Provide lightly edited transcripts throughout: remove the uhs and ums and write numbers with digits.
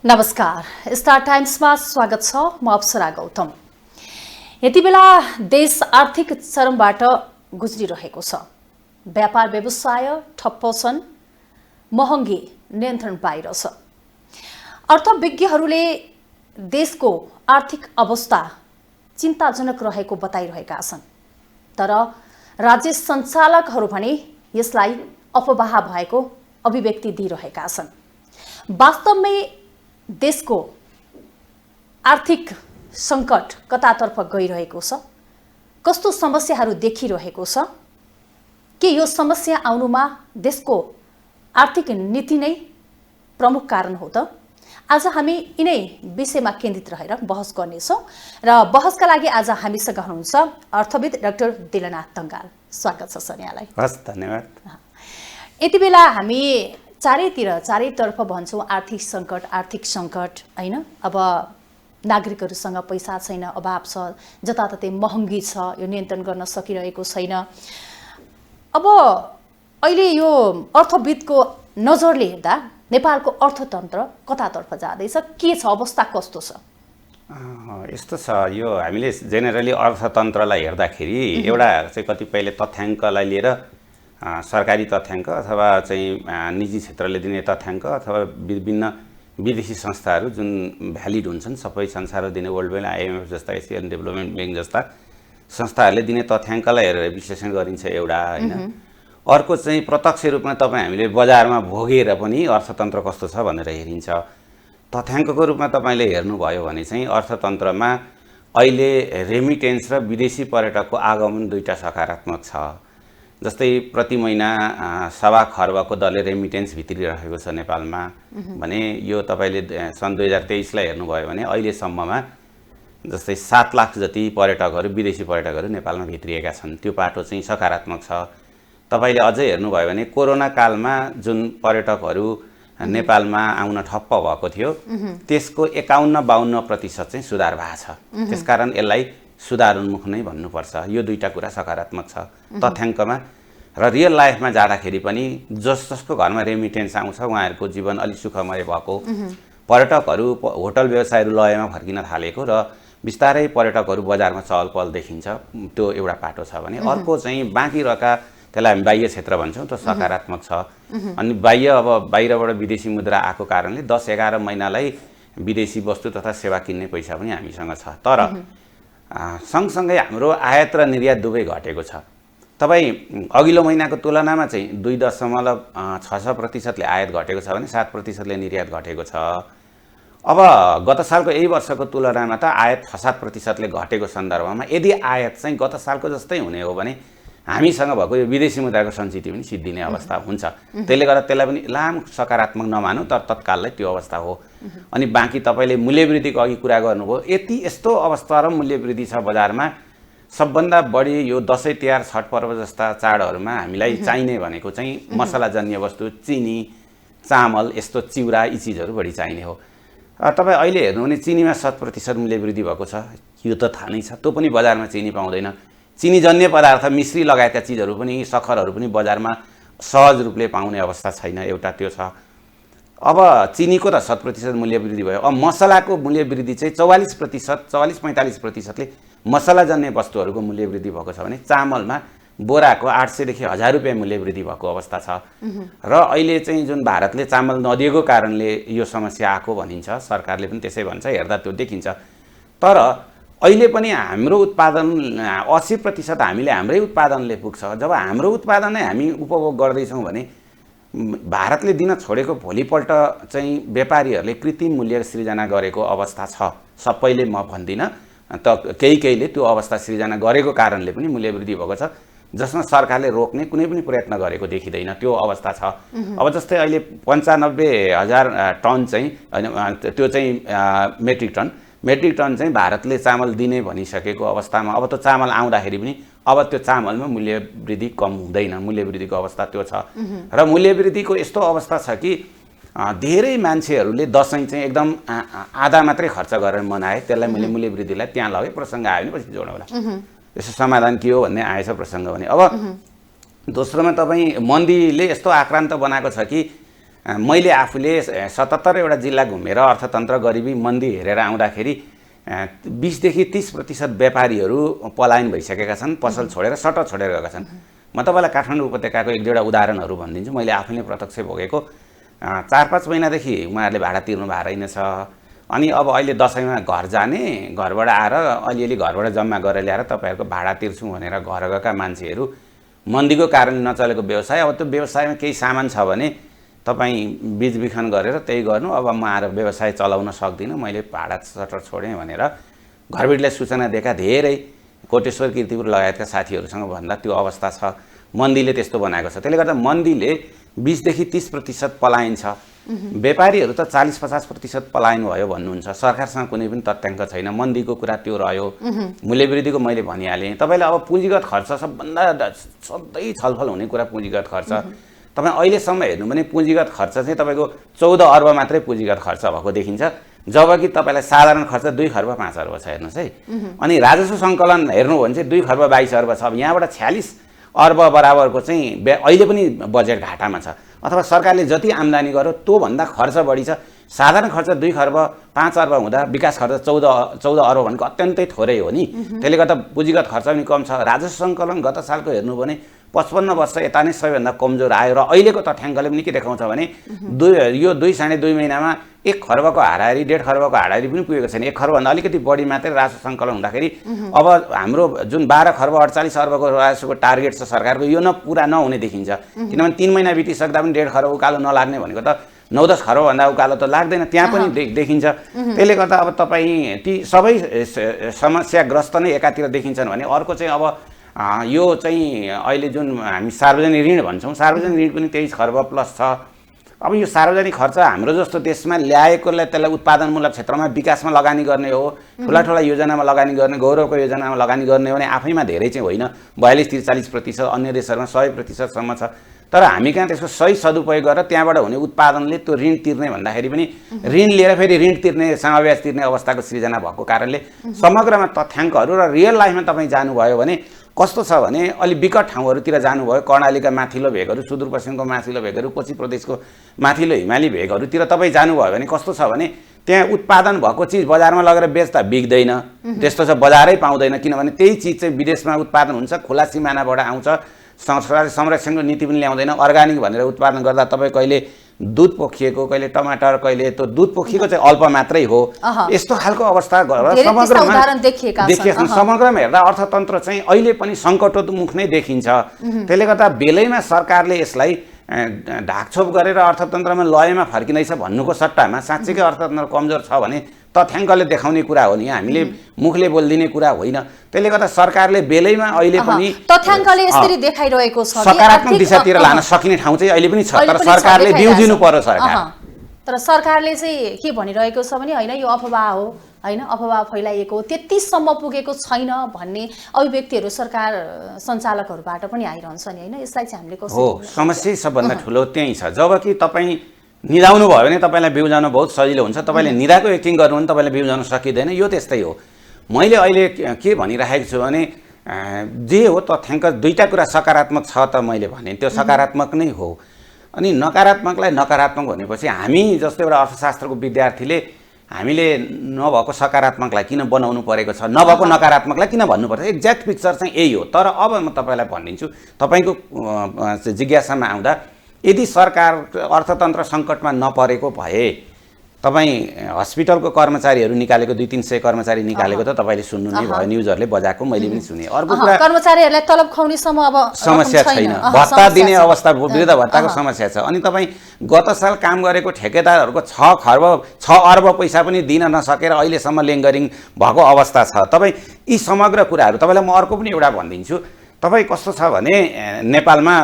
नमस्कार, स्टार टाइम्समा स्वागत छ। म अप्सरा गौतम। यति बेला देश आर्थिक चरमबाट गुज्रिरहेको छ। व्यापार व्यवसाय ठप्प छन्, महँगी नियन्त्रण बाहिर छ। अर्थविज्ञहरूले देशको आर्थिक अवस्था चिन्ताजनक रहेको बताइरहेका छन्, तर राज्य सञ्चालकहरू भने यसलाई अफवाह भएको अभिव्यक्ति दिइरहेका छन्। वास्तवमै देशको आर्थिक सङ्कट कतातर्फ गइरहेको छ? कस्तो समस्याहरू देखिरहेको छ? के यो समस्या आउनुमा देशको आर्थिक नीति नै प्रमुख कारण हो त? आज हामी यिनै विषयमा केन्द्रित रहेर बहस गर्नेछौँ र बहसका लागि आज हामीसँग हुनुहुन्छ अर्थविद डाक्टर दिलनाथ दङ्गाल। स्वागत छ सर यहाँलाई। हस्, धन्यवाद। यति बेला हामी चारैतर्फ भन्छौँ आर्थिक सङ्कट हैन। अब नागरिकहरूसँग पैसा छैन, अभाव छ, जताततै महँगी छ, यो नियन्त्रण गर्न सकिरहेको छैन। अब अहिले यो अर्थविदको नजरले हेर्दा नेपालको अर्थतन्त्र कतातर्फ जाँदैछ? के छ, अवस्था कस्तो छ? यस्तो छ, यो हामीले जेनरली अर्थतन्त्रलाई हेर्दाखेरि एउटा चाहिँ कतिपयले तथ्याङ्कलाई लिएर सरकारी तथ्याङ्क अथवा चाहिँ निजी क्षेत्रले दिने तथ्याङ्क अथवा विभिन्न विदेशी संस्थाहरू जुन भ्यालिड हुन्छन्, सबै संसारमा दिने वर्ल्ड बैंक, आइएमएफ जस्ता, एसियन डेभलपमेन्ट ब्याङ्क जस्ता संस्थाहरूले दिने तथ्याङ्कलाई हेरेर विश्लेषण गरिन्छ एउटा हैन। अर्को चाहिँ प्रत्यक्ष रूपमा तपाईँ हामीले बजारमा भोगेर पनि अर्थतन्त्र कस्तो छ भनेर हेरिन्छ। तथ्याङ्कको रूपमा तपाईँले हेर्नुभयो भने चाहिँ अर्थतन्त्रमा अहिले रेमिटेन्स र विदेशी पर्यटकको आगमन दुईटा सकारात्मक छ। जस्तै प्रति महिना 1.25 खर्बको दरले रेमिटेन्स भित्रिरहेको छ नेपालमा भने यो तपाईँले सन् 2023लाई हेर्नुभयो भने अहिलेसम्ममा जस्तै 7 लाख जति पर्यटकहरू, विदेशी पर्यटकहरू नेपालमा भित्रिएका छन्। त्यो पाटो चाहिँ सकारात्मक छ। तपाईँले अझै हेर्नुभयो भने कोरोना कालमा जुन पर्यटकहरू नेपालमा आउन ठप्प भएको थियो त्यसको 51-52% चाहिँ सुधार भएको छ। त्यसकारण यसलाई सुधारोन्मुख नै भन्नुपर्छ। यो दुईटा कुरा सकारात्मक छ तथ्याङ्कमा। र रियल लाइफमा जाँदाखेरि पनि जसको घरमा रेमिटेन्स आउँछ उहाँहरूको जीवन अलि सुखमय भएको, पर्यटकहरू होटल व्यवसायहरू लयमा फर्किन थालेको र बिस्तारै पर्यटकहरू बजारमा चहल पहल देखिन्छ, त्यो एउटा पाटो छ भने अर्को चाहिँ बाँकी रहेका, त्यसलाई हामी बाह्य क्षेत्र भन्छौँ, त्यो सकारात्मक छ। अनि अब बाहिरबाट विदेशी मुद्रा आएको कारणले 10-11 महिनालाई विदेशी वस्तु तथा सेवा किन्ने पैसा पनि हामीसँग छ। तर सँगसँगै हाम्रो आयात र निर्यात दुवै घटेको छ। तपाईँ अघिल्लो महिनाको तुलनामा चाहिँ 2.66%ले आयात घटेको छ भने 7%ले निर्यात घटेको छ। अब गत सालको यही वर्षको तुलनामा त आयात 6-7%ले घटेको सन्दर्भमा यदि आयात चाहिँ गत सालको जस्तै हुने हो भने हामीसँग भएको यो विदेशी मुद्राको सञ्चित पनि सिद्धिने अवस्था हुन्छ। त्यसले गर्दा त्यसलाई पनि लामो सकारात्मक नमानौँ, तर तत्काललाई त्यो अवस्था हो। अनि बाँकी तपाईँले मूल्यवृद्धिको अघि कुरा गर्नुभयो, यस्तो अवस्था र मूल्यवृद्धि छ बजारमा। सबभन्दा बढी यो दसैँ तिहार छठ पर्व जस्ता चाडहरूमा हामीलाई चाहिने भनेको चाहिँ मसलाजन्य वस्तु, चिनी, चामल, यस्तो चिउरा, यी चिजहरू बढी चाहिने हो। तपाईँ अहिले हेर्नु भने चिनीमा 7% मूल्यवृद्धि भएको छ। यो त थाहा नै छ, त्यो पनि बजारमा चिनी पाउँदैन। चिनीजन्य पदार्थ, मिश्री लगायतका चिजहरू पनि, सखरहरू पनि बजारमा सहज रूपले पाउने अवस्था छैन। एउटा त्यो छ। अब चिनीको त 7% मूल्यवृद्धि भयो। अब मसलाको मूल्यवृद्धि चाहिँ 44-45%ले मसलाजन्य वस्तुहरूको मूल्यवृद्धि भएको छ भने चामलमा बोराको 800देखि 1000 रुपियाँ मूल्यवृद्धि भएको अवस्था छ। र अहिले चाहिँ जुन भारतले चामल नदिएको कारणले यो समस्या आएको भनिन्छ, सरकारले पनि त्यसै भन्छ, हेर्दा त्यो देखिन्छ। तर अहिले पनि हाम्रो उत्पादन 80% हामीले हाम्रै उत्पादनले पुग्छ। जब हाम्रो उत्पादनै हामी उपभोग गर्दैछौँ भने भारतले दिन छोडेको भोलिपल्ट चाहिँ व्यापारीहरूले कृत्रिम मूल्य सृजना गरेको अवस्था छ। सबैले म भन्दिनँ, त केहीले त्यो अवस्था सृजना गरेको कारणले पनि मूल्यवृद्धि भएको छ, जसमा सरकारले रोक्ने कुनै पनि प्रयत्न गरेको देखिँदैन। त्यो अवस्था छ। अब जस्तै अहिले 95,000 टन चाहिँ त्यो चाहिँ मेट्रिक टन चाहिँ भारतले चामल दिने भनिसकेको अवस्थामा अब त्यो चामल आउँदाखेरि पनि अब त्यो चामलमा मूल्यवृद्धि कम हुँदैन। मूल्यवृद्धिको अवस्था त्यो छ। र मूल्यवृद्धिको यस्तो अवस्था छ कि धेरै मान्छेहरूले दसैँ चाहिँ एकदम आधा मात्रै खर्च गरेर मनाए। त्यसलाई मैले मूल्यवृद्धिलाई त्यहाँ लगेँ, प्रसङ्ग आयो भने पछि जोड्नुहोला। यसो समाधान के हो भन्ने आएछ प्रसङ्ग भने। अब दोस्रोमा तपाईँ मन्दीले यस्तो आक्रान्त बनाएको छ कि मैले आफूले 77वटा जिल्ला घुमेर अर्थतन्त्र गरिबी मन्दी हेरेर आउँदाखेरि 20 देखि 30% व्यापारीहरू पलायन भइसकेका छन्, पसल छोडेर सटर छोडेर गएका छन्। म तपाईँलाई काठमाडौँ उपत्यकाको एक दुईवटा उदाहरणहरू भनिदिन्छु। मैले आफूले प्रत्यक्ष भोगेको 4-5 महिनादेखि उहाँहरूले भाडा तिर्नु भएको रहेनछ। अनि अब अहिले दसैँमा घर जाने, घरबाट आएर अलिअलि घरबाट जम्मा गरेर ल्याएर तपाईँहरूको भाडा तिर्छु भनेर घर गएका मान्छेहरू, मन्दीको कारणले नचलेको व्यवसाय, अब त्यो व्यवसायमा केही सामान छ भने तपाईँ बिचबिखन गरेर त्यही गर्नु, अब म आएर व्यवसाय चलाउन सक्दिनँ, मैले भाडा सटर छोडेँ भनेर घरबेटीलाई सूचना दिएका धेरै कोटेश्वर कीर्तिपुर लगायतका साथीहरूसँग भन्दा त्यो अवस्था छ। मन्दीले त्यस्तो बनाएको छ। त्यसले गर्दा मन्दीले 20 देखि 30% पलायन छ। व्यापारीहरू त 40-50% पलायन भयो भन्नुहुन्छ। सरकारसँग कुनै पनि तथ्याङ्क छैन। मन्दीको कुरा त्यो रह्यो। मूल्यवृद्धिको मैले भनिहालेँ। तपाईँले अब पुँजीगत खर्च सबभन्दा सधैँ छलफल हुने कुरा पुँजीगत खर्च। तपाईँ अहिलेसम्म हेर्नु भने पुँजीगत खर्च चाहिँ तपाईँको 14 अर्ब मात्रै पुँजीगत खर्च भएको देखिन्छ, जबकि तपाईँलाई साधारण खर्च 2 खर्ब 5 अर्ब छ। हेर्नुहोस् है। अनि राजस्व सङ्कलन हेर्नु हो भने चाहिँ 2 खर्ब 22 अर्ब छ। अब यहाँबाट 46 अर्ब बराबरको चाहिँ अहिले पनि बजेट घाटामा छ। अथवा सरकारले जति आम्दानी गर्यो त्योभन्दा खर्च बढी छ। साधारण खर्च 2 खर्ब 5 अर्ब हुँदा विकास खर्च 14 अर्ब भनेको अत्यन्तै थोरै हो नि। त्यसले गर्दा पुँजीगत खर्च पनि कम छ। राजस्व सङ्कलन गत सालको हेर्नु भने 55 वर्ष यता नै सबैभन्दा कमजोर आयो र अहिलेको तथ्याङ्कले पनि के देखाउँछ भने यो 2-2.5 महिनामा 1 खर्बको हाराहारी 1.5 खर्बको हाराहारी पनि पुगेको छैन। 1 खर्बभन्दा अलिकति बढी मात्रै राजस्व सङ्कलन हुँदाखेरि अब हाम्रो जुन 12 खर्ब 48 अर्बको राजस्वको टार्गेट छ सरकारको, यो पुरा नहुने देखिन्छ। किनभने 3 महिना बितिसक्दा पनि 1.5 खर्ब उकालो नलाग्ने भनेको त 9-10 खर्बभन्दा उकालो त लाग्दैन, त्यहाँ पनि देखिन्छ। त्यसले गर्दा अब तपाईँ ती सबै समस्याग्रस्त नै एकातिर देखिन्छन् भने अर्को चाहिँ अब यो चाहिँ अहिले जुन हामी सार्वजनिक ऋण भन्छौँ, सार्वजनिक ऋण पनि 23 खर्ब प्लस छ। अब यो सार्वजनिक खर्च हाम्रो जस्तो देशमा ल्याएकोलाई त्यसलाई उत्पादनमूलक क्षेत्रमा विकासमा लगानी गर्ने हो, ठुला ठुला योजनामा लगानी गर्ने, गौरवको योजनामा लगानी गर्ने हो भने आफैमा धेरै चाहिँ होइन। 42-43%, अन्य देशहरूमा 100%सम्म छ। तर हामी कहाँ त्यसको सही सदुपयोग गरेर त्यहाँबाट हुने उत्पादनले त्यो ऋण तिर्ने भन्दाखेरि पनि ऋण लिएर फेरि ऋण तिर्ने, समावेश तिर्ने अवस्थाको सृजना भएको कारणले समग्रमा तथ्याङ्कहरू र रियल लाइफमा तपाईँ जानुभयो भने कस्तो छ भने अलि विकट ठाउँहरूतिर जानुभयो, कर्णालीका माथिल्लो भेगहरू, सुदूरपश्चिमको माथिल्लो भेगहरू, कोशी प्रदेशको माथिल्लो हिमाली भेगहरूतिर तपाईँ जानुभयो भने कस्तो छ भने त्यहाँ उत्पादन भएको चिज बजारमा लगेर बेच्दा बिक्दैन। त्यस्तो छ, बजारै पाउँदैन। किनभने त्यही चिज चाहिँ विदेशमा उत्पादन हुन्छ, खुला सिमानाबाट आउँछ, संरक्षणको नीति पनि ल्याउँदैन। अर्ग्यानिक भनेर उत्पादन गर्दा तपाईँ कहिले दुध पोखिएको, कहिले टमाटर, कहिले त्यो दुध पोखिएको चाहिँ अल्प मात्रै हो। यस्तो खालको अवस्था समग्रमा हेर्दा अर्थतन्त्र चाहिँ अहिले पनि सङ्कटोन्मुख नै देखिन्छ। त्यसले गर्दा बेलैमा सरकारले यसलाई ढाकछोप गरेर अर्थतन्त्रमा लयमा फर्किँदैछ भन्नुको सट्टामा साँच्चैकै अर्थतन्त्र कमजोर छ भने तथ्याङ्कले देखाउने कुरा हो नि, हामीले मुखले बोलिदिने कुरा होइन। त्यसले गर्दा सरकारले बेलैमा अहिले पनि तथ्याङ्कले यसरी देखाइरहेको छ, सकारात्मक दिशातिर लान सकिने ठाउँ चाहिँ अहिले पनि छ, तर सरकारले बिउजिनु पर्यो। तर सरकारले चाहिँ के भनिरहेको छ भने होइन यो अफवाह हो, होइन अफवाह फैलाइएको हो, त्यतिसम्म पुगेको छैन भन्ने अभिव्यक्तिहरू सरकार सञ्चालकहरूबाट पनि आइरहन्छ नि, होइन? यसलाई चाहिँ हामीले कसरी हो, समस्या सबभन्दा ठुलो त्यही छ। जबकि तपाईँ निदाउनु भयो भने तपाईँलाई बिउजाउन बहुत सजिलो हुन्छ, तपाईँले निदाको एक्टिङ गर्नु भने तपाईँलाई बिउजाउन सकिँदैन। यो त्यस्तै हो। मैले अहिले के भनिरहेको छु भने जे हो तथ्याङ्क दुईटा कुरा सकारात्मक छ त मैले भने त्यो सकारात्मक नै हो। अनि नकारात्मकलाई नकारात्मक भनेपछि हामी जस्तो एउटा अर्थशास्त्रको विद्यार्थीले हामीले नभएको सकारात्मकलाई किन बनाउनु परेको छ, नभएको नकारात्मकलाई किन भन्नुपर्छ, एक्ज्याक्ट पिक्चर चाहिँ यही हो। तर अब म तपाईँलाई भनिदिन्छु, तपाईँको जिज्ञासामा आउँदा यदि सरकार अर्थतन्त्र सङ्कटमा नपरेको भए तपाईँ हस्पिटलको कर्मचारीहरू निकालेको 200-300 कर्मचारी निकालेको त तपाईँले सुन्नु नै भयो, न्युजहरूले बजाएको मैले पनि सुने। अर्को कुरा कर्मचारीहरूलाई तलब खुवाउनेसम्म अब समस्या छैन, भत्ता दिने अवस्था, वृद्ध भत्ताको समस्या छ। अनि तपाईँ गत साल काम गरेको ठेकेदारहरूको 6 अर्ब पैसा पनि दिन नसकेर अहिलेसम्म लेङ्गरिङ भएको अवस्था छ। तपाईँ यी समग्र कुराहरू तपाईँलाई म अर्को पनि एउटा भनिदिन्छु। तपाईँ कस्तो छ भने नेपालमा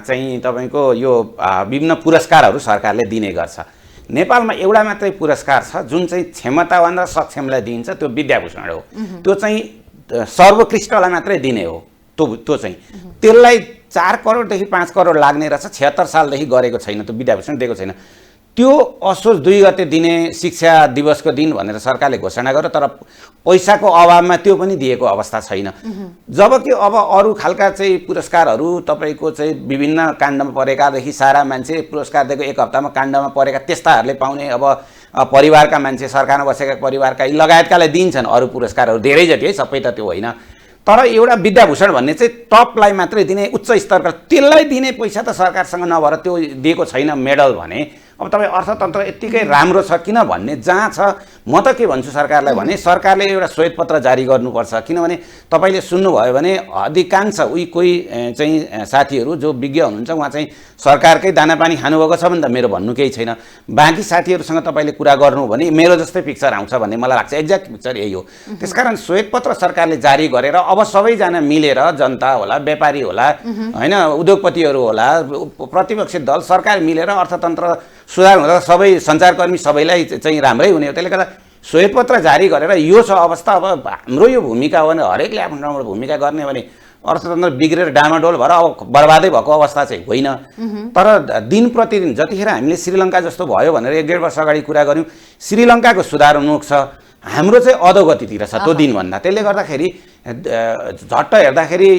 चाहिँ तपाईँको यो विभिन्न पुरस्कारहरू सरकारले दिने गर्छ। नेपालमा एउटा मात्रै पुरस्कार छ जुन चाहिँ क्षमतावान र सक्षमलाई दिइन्छ, त्यो विद्याभूषण हो। त्यो चाहिँ सर्वोत्कृष्टलाई मात्रै दिने हो। त्यो चाहिँ त्यसलाई 4 करोडदेखि 5 करोड लाग्ने रहेछ, 76 सालदेखि गरेको छैन, त्यो विद्याभूषण दिएको छैन। त्यो असोज 2 गते दिने शिक्षा दिवसको दिन भनेर सरकारले घोषणा गर्यो, तर पैसाको अभावमा त्यो पनि दिएको अवस्था छैन। जबकि अब अरू खालका चाहिँ पुरस्कारहरू तपाईँको चाहिँ विभिन्न काण्डमा परेकादेखि सारा मान्छे पुरस्कार दिएको 1 हप्तामा काण्डमा परेका त्यस्ताहरूले पाउने, अब परिवारका मान्छे सरकारमा बसेका परिवारका लगायतकालाई दिन्छन् अरू पुरस्कारहरू धेरै जति है, सबै त त्यो होइन। तर एउटा विद्याभूषण भन्ने चाहिँ टपलाई मात्रै दिने उच्च स्तरका, त्यसलाई दिने पैसा त सरकारसँग नभएर त्यो दिएको छैन मेडल भने अब तपाईँ अर्थतन्त्र यत्तिकै राम्रो छ किन भन्ने जहाँ छ। म त के भन्छु सरकारलाई भने सरकारले एउटा श्वेतपत्र जारी गर्नुपर्छ। किनभने तपाईँले सुन्नुभयो भने अधिकांश कोही चाहिँ साथीहरू जो विज्ञ हुनुहुन्छ उहाँ चाहिँ सरकारकै दानापानी खानुभएको छ भने त मेरो भन्नु केही छैन। बाँकी साथीहरूसँग तपाईँले कुरा गर्नु भने मेरो जस्तै पिक्चर आउँछ भन्ने मलाई लाग्छ। एक्ज्याक्ट पिक्चर यही हो। त्यसकारण श्वेतपत्र सरकारले जारी गरेर अब सबैजना मिलेर, जनता होला, व्यापारी होला, होइन, उद्योगपतिहरू होला, प्रतिपक्षी दल, सरकार मिलेर अर्थतन्त्र सुधार हुँदा सबै सञ्चारकर्मी सबैलाई चाहिँ राम्रै हुने हो। त्यसले गर्दा श्वेतपत्र जारी गरेर यो छ अवस्था, अब हाम्रो यो भूमिका हो भने हरेकले आफ्नो ठाउँबाट भूमिका गर्ने भने अर्थतन्त्र बिग्रेर डामाडोल भएर अब बर्बादै भएको अवस्था चाहिँ होइन। तर दिन प्रतिदिन जतिखेर हामीले श्रीलङ्का जस्तो भयो भनेर 1-1.5 वर्ष अगाडि कुरा गऱ्यौँ, श्रीलङ्काको सुधार उन्मुख छ, हाम्रो चाहिँ अधोगतितिर छ त्यो दिनभन्दा। त्यसले गर्दाखेरि झट्ट हेर्दाखेरि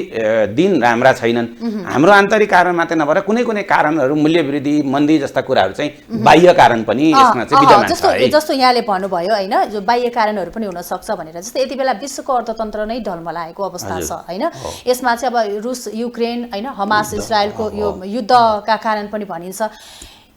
दिन राम्रा छैनन्। हाम्रो आन्तरिक कारण मात्रै नभएर कुनै कुनै कारणहरू, मूल्यवृद्धि, मन्दी जस्ता कुराहरू चाहिँ बाह्य कारण पनि यसमा चाहिँ विद्यमान छ है। जस्तो यहाँले भन्नुभयो होइन, जो बाह्य कारणहरू पनि हुन सक्छ भनेर। जस्तै यति बेला विश्वको अर्थतन्त्र नै ढलमलाएको अवस्था छ होइन। यसमा चाहिँ अब रुस युक्रेन होइन, हमास इजरायलको यो युद्धका कारण पनि भनिन्छ।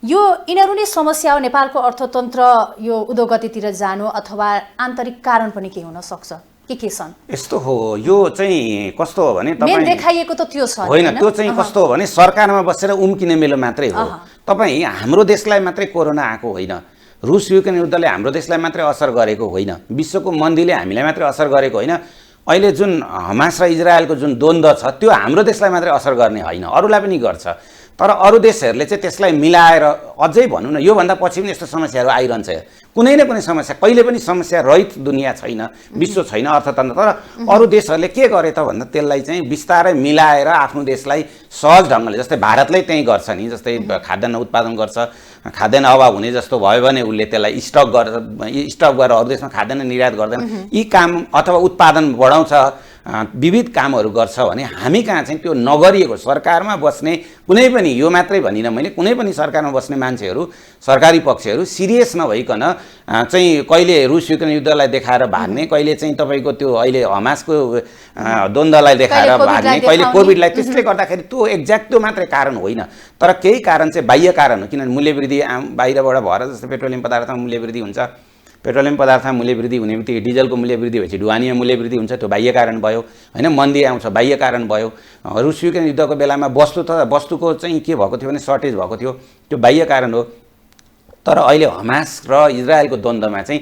यो यिनीहरू नै समस्या हो नेपालको अर्थतन्त्र यो उद्योगतितिर जानु, अथवा आन्तरिक कारण पनि के हुन सक्छ? के छन्? यस्तो हो, यो चाहिँ कस्तो हो भने मेन देखाइएको त त्यो छ होइन। त्यो चाहिँ कस्तो हो भने सरकारमा बसेर उम्किने मेलो मात्रै हो। तपाईँ हाम्रो देशलाई मात्रै कोरोना आएको होइन, रुस युक्रेन युद्धले हाम्रो देशलाई मात्रै असर गरेको होइन, विश्वको मन्दीले हामीलाई मात्रै असर गरेको होइन। अहिले जुन हमास र इजरायलको जुन द्वन्द्व छ त्यो हाम्रो देशलाई मात्रै असर गर्ने होइन, अरूलाई पनि गर्छ। तर अरू देशहरूले चाहिँ त्यसलाई मिलाएर अझै भनौँ न, योभन्दा पछि पनि यस्तो समस्याहरू आइरहन्छ। कुनै न कुनै समस्या, कहिले पनि समस्या रहित दुनियाँ छैन, विश्व छैन अर्थतन्त्र। तर अरू देशहरूले के गरे त भन्दा त्यसलाई चाहिँ बिस्तारै मिलाएर आफ्नो देशलाई सहज ढङ्गले, जस्तै भारतले त्यही गर्छ नि, जस्तै खाद्यान्न उत्पादन गर्छ, खाद्यान्न अभाव हुने जस्तो भयो भने उसले त्यसलाई स्टक गरेर अरू देशमा खाद्यान्न निर्यात गर्दैन, यी काम अथवा उत्पादन बढाउँछ, विविध कामहरू गर्छ भने हामी कहाँ चाहिँ त्यो नगरिएको। सरकारमा बस्ने कुनै पनि, यो मात्रै भनिनँ मैले, कुनै पनि सरकारमा बस्ने मान्छेहरू, सरकारी पक्षहरू सिरियस नभइकन चाहिँ कहिले रुस युक्रेन युद्धलाई देखाएर भाग्ने, कहिले चाहिँ तपाईँको त्यो अहिले हमासको द्वन्द्वलाई देखाएर भाग्ने, कहिले कोभिडलाई, त्यसले गर्दाखेरि त्यो एक्ज्याक्ट त्यो मात्रै कारण होइन। तर केही कारण चाहिँ बाह्य कारण हो। किनभने मूल्यवृद्धि बाहिरबाट भएर, जस्तै पेट्रोलियम पदार्थमा मूल्यवृद्धि हुन्छ, पेट्रोलियम पदार्थमा मूल्यवृद्धि हुने बित्तिकै डिजलको मूल्यवृद्धि भएपछि ढुवानीमा मूल्यवृद्धि हुन्छ, त्यो बाह्य कारण भयो होइन। मन्दी आउँछ, बाह्य कारण भयो। रुस युक्रेन युद्धको बेलामा वस्तुको चाहिँ के भएको थियो भने सर्टेज भएको थियो, त्यो बाह्य कारण हो। तर अहिले हमास र इजरायलको द्वन्द्वमा चाहिँ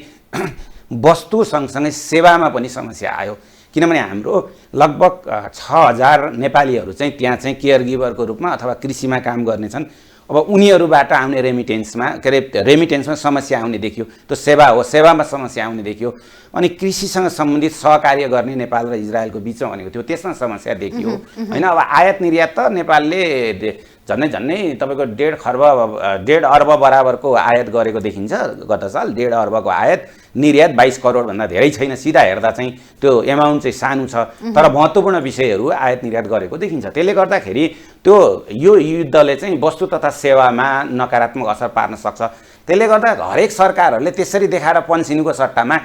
वस्तु सँगसँगै सेवामा पनि समस्या आयो। किनभने हाम्रो लगभग 6000 नेपालीहरू चाहिँ त्यहाँ चाहिँ केयर गिभरको रूपमा अथवा कृषिमा काम गर्नेछन्। अब उनीहरूबाट आउने रेमिटेन्समा समस्या आउने देखियो। त्यो सेवा हो, सेवामा समस्या आउने देखियो। अनि कृषिसँग सम्बन्धित सहकार्य गर्ने नेपाल र इजरायलको बिचमा भनेको थियो, त्यसमा समस्या देखियो होइन। अब आयात निर्यात त नेपालले झन्नै तपाईँको 1.5 अर्ब बराबरको आयात गरेको देखिन्छ गत साल। 1.5 अर्बको आयात, निर्यात 22 करोडभन्दा धेरै छैन। सिधा हेर्दा चाहिँ त्यो एमाउन्ट चाहिँ सानो छ, तर महत्त्वपूर्ण विषयहरू आयात निर्यात गरेको देखिन्छ। त्यसले गर्दाखेरि त्यो यो युद्धले चाहिँ वस्तु तथा सेवामा नकारात्मक असर पार्न सक्छ। त्यसले गर्दा हरेक सरकारहरूले त्यसरी देखाएर पन्सिनुको सट्टामा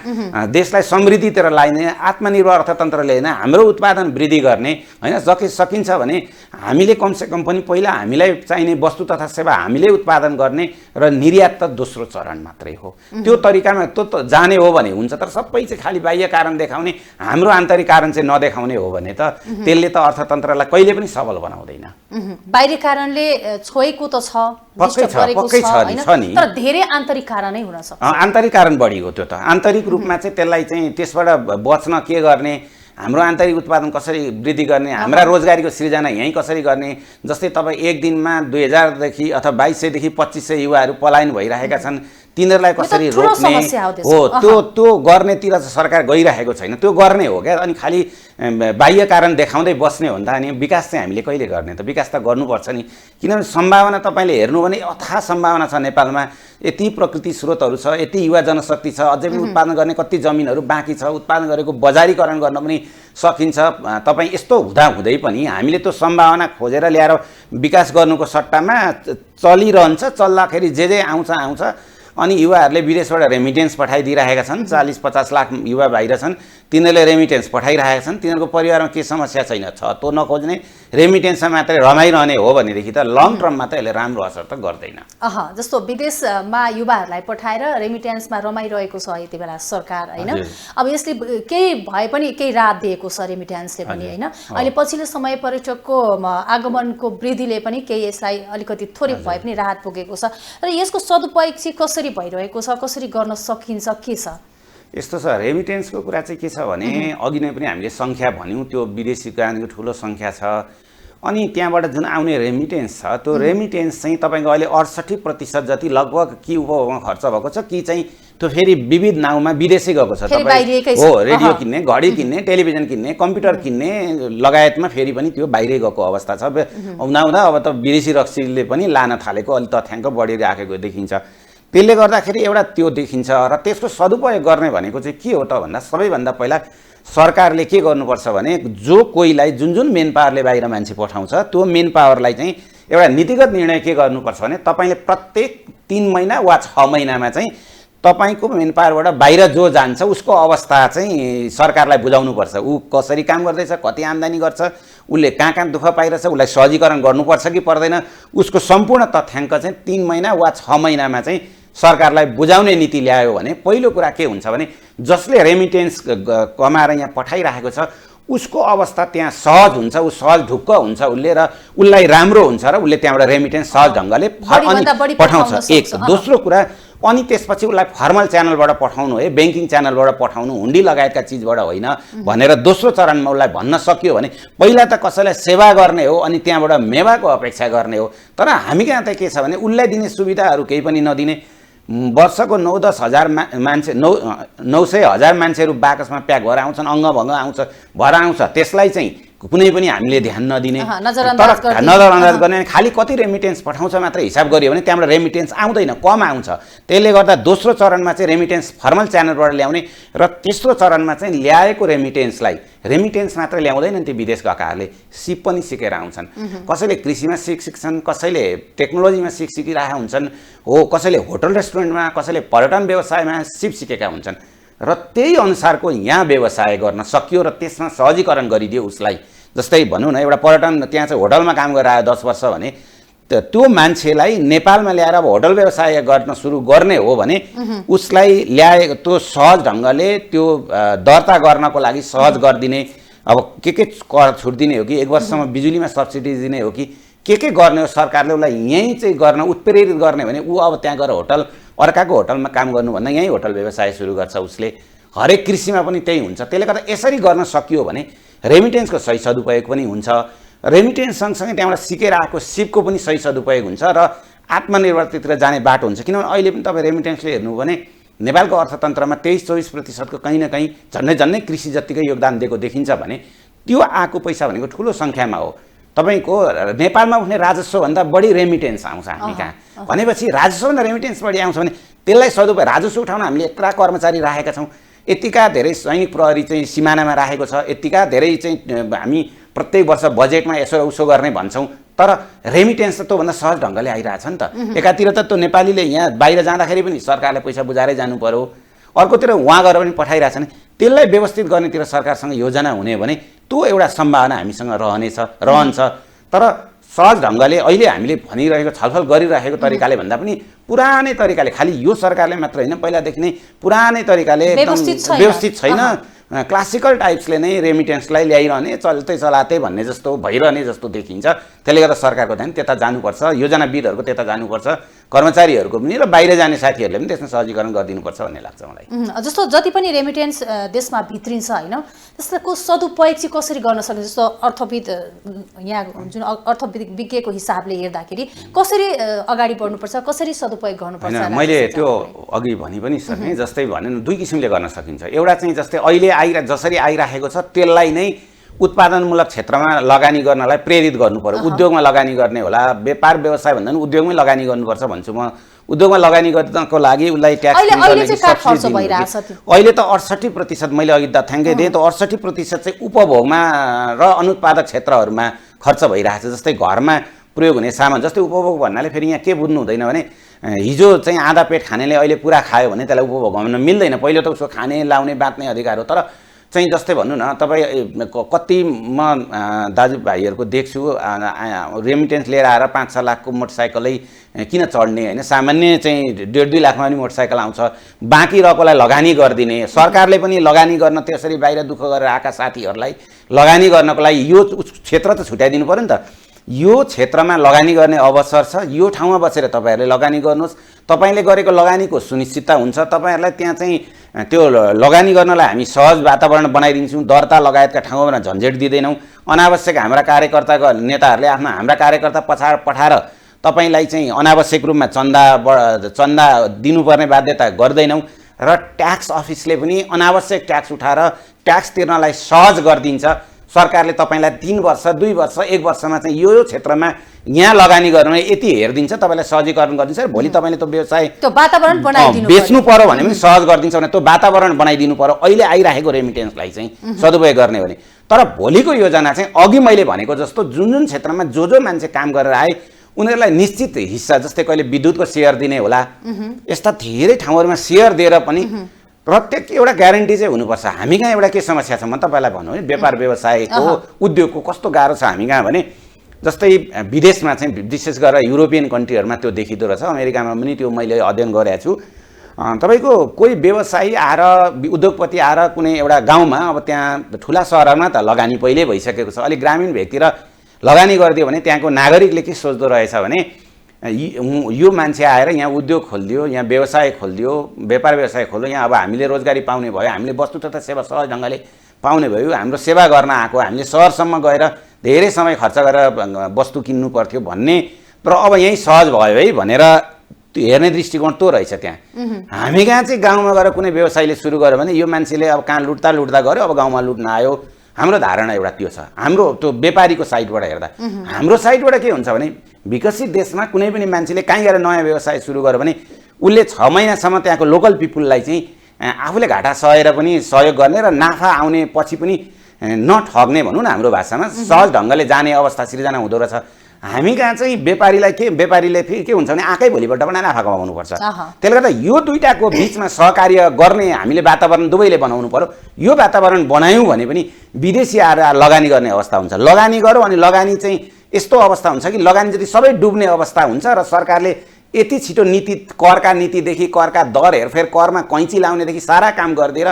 देशलाई समृद्धितिर लाने, आत्मनिर्भर अर्थतन्त्र ल्याउने, हाम्रो उत्पादन वृद्धि गर्ने होइन, सकिन्छ भने हामीले कमसेकम पनि पहिला हामीलाई चाहिने वस्तु तथा सेवा हामीले उत्पादन गर्ने र निर्यात त दोस्रो चरण मात्रै हो। त्यो तरिकामा त्यो त जाने हो भने हुन्छ। तर सबै चाहिँ खालि बाह्य कारण देखाउने, हाम्रो आन्तरिक कारण चाहिँ नदेखाउने हो भने त त्यसले त अर्थतन्त्रलाई कहिले पनि सबल बनाउँदैन। बाहिरी कारणले छोएको त छ, छ नि, तर धेरै आन्तरिक कारणै हुन सक्छ। आन्तरिक कारण बढीको त्यो त आन्तरिक रूपमा चाहिँ त्यसलाई चाहिँ त्यसबाट बच्न के गर्ने, हाम्रो आन्तरिक उत्पादन कसरी वृद्धि गर्ने, हाम्रा रोजगारीको सृजना यहीँ कसरी गर्ने। जस्तै तपाईँ एक दिनमा 2000 देखि अथवा 2200 देखि 2500 युवाहरू पलायन भइरहेका छन्। तिनीहरूलाई कसरी ठुलो रोक्ने समस्या हो त्यसको। हो त्यो गर्नेतिर चाहिँ सरकार गइरहेको छैन। त्यो गर्ने हो क्या, अनि खालि बाह्य कारण देखाउँदै बस्ने हो नि त। अनि विकास चाहिँ हामीले कहिले गर्ने त? विकास त गर्नुपर्छ नि, किनभने सम्भावना तपाईँले हेर्नु भने अथाह सम्भावना छ नेपालमा। यति प्रकृति स्रोतहरू छ, यति युवा जनशक्ति छ, अझै पनि उत्पादन गर्ने कति जमिनहरू बाँकी छ, उत्पादन गरेको बजारीकरण गर्न पनि सकिन्छ। तपाईँ यस्तो हुँदै पनि हामीले त्यो सम्भावना खोजेर ल्याएर विकास गर्नुको सट्टामा चलिरहन्छ। चल्दाखेरि जे आउँछ अनि युवाहरूले विदेशबाट रेमिटेन्स पठाइदिइरहेका छन्। 40-50 लाख युवा बाहिर छन्, तिनीहरूले रेमिटेन्स पठाइरहेका छन्। तिनीहरूको परिवारमा के समस्या छैन, छतो नखोज्ने, रेमिटेन्समा मात्रै रमाइरहने हो भनेदेखि त लङ टर्ममा त यसले राम्रो असर त गर्दैन। जस्तो विदेशमा युवाहरूलाई पठाएर रेमिटेन्समा रमाइरहेको छ यति बेला सरकार, होइन? अब यसले केही भए पनि केही राहत दिएको छ रेमिटेन्सले पनि, होइन? अहिले पछिल्लो समय पर्यटकको आगमनको वृद्धिले पनि केही यसलाई अलिकति थोरै भए पनि राहत पुगेको छ। र यसको सदुपयोग चाहिँ कसरी भइरहेको छ, कसरी गर्न सकिन्छ, के छ? यस्तो छ, रेमिटेन्सको कुरा चाहिँ के छ भने अघि नै पनि हामीले सङ्ख्या भन्यौँ, त्यो विदेशी गानीको ठुलो सङ्ख्या छ। अनि त्यहाँबाट जुन आउने रेमिटेन्स छ, त्यो रेमिटेन्स चाहिँ तपाईँको अहिले 68% जति लगभग कि उपभोगमा खर्च भएको छ कि चाहिँ त्यो फेरि विविध नाउँमा विदेशै गएको छ। तपाईँ हो रेडियो किन्ने, घडी किन्ने, टेलिभिजन किन्ने, कम्प्युटर किन्ने लगायतमा फेरि पनि त्यो बाहिरै गएको अवस्था छ। हुँदा अब त विदेशी रक्सीले पनि लान थालेको अलि तथ्याङ्क बढिराखेको देखिन्छ। त्यसले गर्दाखेरि एउटा त्यो देखिन्छ। र त्यसको सदुपयोग गर्ने भनेको चाहिँ के हो त भन्दा सबैभन्दा पहिला सरकारले के गर्नुपर्छ भने जो कोहीलाई जुन मेन पावरले बाहिर मान्छे पठाउँछ त्यो मेन पावरलाई चाहिँ एउटा नीतिगत निर्णय के गर्नुपर्छ भने तपाईँले प्रत्येक 3 महिना वा 6 महिनामा चाहिँ तपाईँको मेन पावरबाट बाहिर जो जान्छ उसको अवस्था चाहिँ सरकारलाई बुझाउनुपर्छ। ऊ कसरी काम गर्दैछ, कति आम्दानी गर्छ, उसले कहाँ दुःख पाइरहेछ, उसलाई सहजीकरण गर्नुपर्छ कि पर्दैन, उसको सम्पूर्ण तथ्याङ्क चाहिँ 3 महिना वा 6 महिनामा चाहिँ सरकारलाई बुझाउने नीति ल्यायो भने पहिलो कुरा के हुन्छ भने जसले रेमिटेन्स कमाएर यहाँ पठाइरहेको छ उसको अवस्था त्यहाँ सहज हुन्छ, ऊ सहज ढुक्क हुन्छ उसले, र उसलाई राम्रो हुन्छ र उसले त्यहाँबाट रेमिटेन्स सहज ढङ्गले पठाउँछ। एक दोस्रो कुरा, अनि त्यसपछि उसलाई फर्मल च्यानलबाट पठाउनु है, ब्याङ्किङ च्यानलबाट पठाउनु, हुन्डी लगायतका चिजबाट होइन भनेर दोस्रो चरणमा उसलाई भन्न सकियो भने पहिला त कसैलाई सेवा गर्ने हो अनि त्यहाँबाट मेवाको अपेक्षा गर्ने हो। तर हामी कहाँ त के छ भने उसलाई दिने सुविधाहरू केही पनि नदिने, वर्षको 9-10 हजार मान्छे 900,000 मान्छेहरू बाकसमा प्याक भएर आउँछन्, अङ्गभङ्ग आउँछ भएर आउँछ, त्यसलाई चाहिँ कुनै पनि हामीले ध्यान नदिने, नजरअन्दाज गर्ने, खालि कति रेमिटेन्स पठाउँछ मात्र हिसाब गरियो भने त्यहाँबाट रेमिटेन्स आउँदैन, कम आउँछ। त्यसले गर्दा दोस्रो चरणमा चाहिँ रेमिटेन्स फर्मल च्यानलबाट ल्याउने र तेस्रो चरणमा चाहिँ ल्याएको रेमिटेन्स मात्र ल्याउँदैनन् ती विदेश गएकाहरूले, सिप पनि सिकेर आउँछन्। कसैले कृषिमा सिक्छन्, कसैले टेक्नोलोजीमा सिकिरहेका हुन्छन्, हो कसैले होटल रेस्टुरेन्टमा, कसैले पर्यटन व्यवसायमा सिप सिकेका हुन्छन्। र त्यही अनुसारको यहाँ व्यवसाय गर्न सकियो र त्यसमा सहजीकरण गरिदियो उसलाई। जस्तै भनौँ न एउटा पर्यटन त्यहाँ चाहिँ होटलमा काम गरेर आयो 10 वर्ष भने त्यो मान्छेलाई नेपालमा ल्याएर अब होटल व्यवसाय गर्न सुरु गर्ने हो भने उसलाई ल्याएको त्यो सहज ढङ्गले त्यो दर्ता गर्नको लागि सहज गरिदिने, अब के कर छुट दिने हो कि 1 वर्षसम्म बिजुलीमा सब्सिडी दिने हो कि के गर्ने हो सरकारले उसलाई यहीँ चाहिँ गर्न उत्प्रेरित गर्ने भने ऊ अब त्यहाँ गएर होटल अर्काको होटलमा काम गर्नुभन्दा यहीँ होटल व्यवसाय सुरु गर्छ उसले। हरेक कृषिमा पनि त्यही हुन्छ। त्यसले गर्दा यसरी गर्न सकियो भने रेमिटेन्सको सही सदुपयोग पनि हुन्छ, रेमिटेन्स सँगसँगै त्यहाँबाट सिकेर आएको सिपको पनि सही सदुपयोग हुन्छ र आत्मनिर्भरतातिर जाने बाटो हुन्छ। किनभने अहिले पनि तपाईँ रेमिटेन्सले हेर्नु भने नेपालको अर्थतन्त्रमा 23-24% कहीँ न कहीँ झन्डै कृषि जत्तिकै योगदान दिएको देखिन्छ भने त्यो आएको पैसा भनेको ठुलो सङ्ख्यामा हो। तपाईँको नेपालमा उठ्ने राजस्वभन्दा बढी रेमिटेन्स आउँछ हामी कहाँ भनेपछि राजस्वभन्दा रेमिटेन्स बढी आउँछ भने त्यसलाई सदुपयोग राजस्व उठाउन हामीले यत्रा कर्मचारी राखेका छौँ, यतिका धेरै सैनिक प्रहरी चाहिँ सिमानामा राखेको छ, यतिका धेरै चाहिँ हामी प्रत्येक वर्ष बजेटमा यसो उसो गर्ने भन्छौँ, तर रेमिटेन्स त त्योभन्दा सहज ढङ्गले आइरहेछ नि त। एकातिर त त्यो नेपालीले यहाँ बाहिर जाँदाखेरि पनि सरकारले पैसा बुझाएरै जानु पर्यो, अर्कोतिर उहाँ गएर पनि पठाइरहेछ नि, त्यसलाई व्यवस्थित गर्नेतिर सरकारसँग योजना हुने भने त्यो एउटा सम्भावना हामीसँग रहन्छ। तर सहज ढङ्गले अहिले हामीले भनिरहेको छलफल गरिरहेको तरिकाले भन्दा पनि पुरानै तरिकाले, खालि यो सरकारले मात्र होइन पहिलादेखि नै पुरानै तरिकाले व्यवस्थित छैन, क्लासिकल टाइप्सले नै रेमिटेन्सलाई ल्याइरहने चल्दै चलाते भन्ने जस्तो भइरहने जस्तो देखिन्छ। त्यसले गर्दा सरकारको ध्यान त्यता जानुपर्छ, योजनाविदहरूको त्यता जानुपर्छ, कर्मचारीहरूको पनि र बाहिर जाने साथीहरूले पनि त्यसमा सहजीकरण गरिदिनुपर्छ भन्ने लाग्छ मलाई। जस्तो जति पनि रेमिटेन्स देशमा भित्रिन्छ होइन, त्यसको सदुपयोग चाहिँ कसरी गर्न सकिन्छ? जस्तो अर्थविद यहाँ जुन अर्थविज्ञको हिसाबले हेर्दाखेरि कसरी अगाडि बढ्नुपर्छ, कसरी सदुपयोग गर्नुपर्छ? मैले त्यो अघि भनि पनि सकेँ, जस्तै भने दुई किसिमले गर्न सकिन्छ। एउटा चाहिँ जस्तै अहिले जसरी आइराखेको छ त्यसलाई नै उत्पादनमूलक क्षेत्रमा लगानी गर्नलाई प्रेरित गर्नु पर्यो। उद्योगमा लगानी गर्ने होला, व्यापार व्यवसाय भन्दा पनि उद्योगमै लगानी गर्नुपर्छ भन्छु म। उद्योगमा लगानी गर्नको लागि उसलाई ट्याक्स अहिले त 68% मैले अघि तथ्याङ्कै दिएँ, त 68% चाहिँ उपभोगमा र अनुत्पादक क्षेत्रहरूमा खर्च भइरहेछ। जस्तै घरमा प्रयोग हुने सामान, जस्तै उपभोग भन्नाले फेरि यहाँ के बुझ्नु हुँदैन भने हिजो चाहिँ आधा पेट खानेले अहिले पुरा खायो भने त्यसलाई उपभोग गर्न मिल्दैन। पहिलो त उसको खाने लाउने बाँच्ने अधिकार हो। तर चाहिँ जस्तै भन्नु न, तपाईँ कति म दाजुभाइहरूको देख्छु रेमिटेन्स लिएर आएर 5-6 लाखको मोटरसाइकलै किन चढ्ने होइन, सामान्य चाहिँ 1.5-2 लाखमा पनि मोटरसाइकल आउँछ, बाँकी रहेकोलाई लगानी गरिदिने। सरकारले पनि लगानी गर्न त्यसरी बाहिर दुःख गरेर आएका साथीहरूलाई लगानी गर्नको लागि यो क्षेत्र त छुट्याइदिनु पऱ्यो नि त। यो क्षेत्रमा लगानी गर्ने अवसर छ, यो ठाउँमा बसेर तपाईँहरूले लगानी गर्नुहोस्। तपाईँले गरेको लगानीको सुनिश्चितता हुन्छ। तपाईँहरूलाई त्यहाँ चाहिँ त्यो लगानी गर्नलाई हामी सहज वातावरण बनाइदिन्छौँ। दर्ता लगायतका ठाउँमा झन्झट दिँदैनौँ। अनावश्यक हाम्रा नेताहरूले हाम्रा कार्यकर्ता पठाएर तपाईँलाई चाहिँ अनावश्यक रूपमा चन्दा दिनुपर्ने बाध्यता गर्दैनौँ। र ट्याक्स अफिसले पनि अनावश्यक ट्याक्स उठाएर ट्याक्स तिर्नलाई सहज गरिदिन्छ। सरकारले तपाईँलाई 3 वर्ष 2 वर्ष 1 वर्षमा चाहिँ यो क्षेत्रमा यहाँ लगानी गर्नु यति हेरिदिन्छ, तपाईँलाई सहजीकरण गरिदिन्छ। भोलि तपाईँले त्यो व्यवसाय त्यो वातावरण बनाइदिनु बेच्नु पर्यो भने पनि सहज गरिदिन्छ भने त्यो वातावरण बनाइदिनु पर्यो अहिले आइरहेको रेमिटेन्सलाई चाहिँ सदुपयोग गर्ने भने। तर भोलिको योजना चाहिँ अघि मैले भनेको जस्तो जुन क्षेत्रमा जो मान्छे काम गरेर आए उनीहरूलाई निश्चित हिस्सा, जस्तै कहिले विद्युतको सेयर दिने होला, यस्ता धेरै ठाउँहरूमा सेयर दिएर पनि प्रत्येक एउटा ग्यारेन्टी चाहिँ हुनुपर्छ। हामी कहाँ एउटा के समस्या छ म तपाईँलाई भनौँ है, व्यापार व्यवसायको उद्योगको कस्तो गाह्रो छ हामी कहाँ भने, जस्तै विदेशमा चाहिँ विशेष गरेर युरोपियन कन्ट्रीहरूमा त्यो देखिँदो रहेछ, अमेरिकामा पनि त्यो मैले अध्ययन गरेको छु। तपाईँको कोही व्यवसायी आएर उद्योगपति आएर कुनै एउटा गाउँमा, अब त्यहाँ ठुला सहरमा त लगानी पहिल्यै भइसकेको छ, अलिक ग्रामीण भेगतिर लगानी गरिदियो भने त्यहाँको नागरिकले के सोच्दो रहेछ भने यो मान्छे आएर यहाँ उद्योग खोलिदियो, यहाँ व्यवसाय खोलिदियो, व्यापार व्यवसाय खोल्यो, यहाँ अब हामीले रोजगारी पाउने भयो, हामीले वस्तु तथा सेवा सहज ढङ्गले पाउने भयो, हाम्रो सेवा गर्न आएको, हामीले सहरसम्म गएर धेरै समय खर्च गरेर वस्तु किन्नु पर्थ्यो भन्ने, तर अब यहीँ सहज भयो है भनेर हेर्ने दृष्टिकोण त्यो रहेछ त्यहाँ। हामी कहाँ चाहिँ गाउँमा गएर कुनै व्यवसायले सुरु गर्यो भने यो मान्छेले अब कहाँ लुट्दा गऱ्यो, अब गाउँमा लुट्न आयो। हाम्रो धारणा एउटा त्यो छ, हाम्रो त्यो व्यापारीको साइडबाट हेर्दा। हाम्रो साइडबाट के हुन्छ भने विकसित देशमा कुनै पनि मान्छेले कहीँ गएर नयाँ व्यवसाय सुरु गर्यो भने उसले 6 महिनासम्म त्यहाँको लोकल पिपुललाई चाहिँ आफूले घाटा सहेर पनि सहयोग गर्ने र नाफा आउने पछि पनि नठग्ने भनौँ न हाम्रो भाषामा सहज ढङ्गले जाने अवस्था सिर्जना हुँदो रहेछ। हामी कहाँ चाहिँ व्यापारीले फेरि के हुन्छ भने आँकै भोलिपल्ट पनि नाफा कमाउनुपर्छ। त्यसले गर्दा यो दुईटाको बिचमा सहकार्य गर्ने हामीले वातावरण दुवैले बनाउनु पर्यो। यो वातावरण बनायौँ भने पनि विदेशी आएर लगानी गर्ने अवस्था हुन्छ। लगानी गरौँ अनि लगानी चाहिँ यस्तो अवस्था हुन्छ कि लगानी जति सबै डुब्ने अवस्था हुन्छ र सरकारले यति छिटो करका नीतिदेखि करका दर हेरफेर, करमा कैँची लाउनेदेखि सारा काम गरिदिएर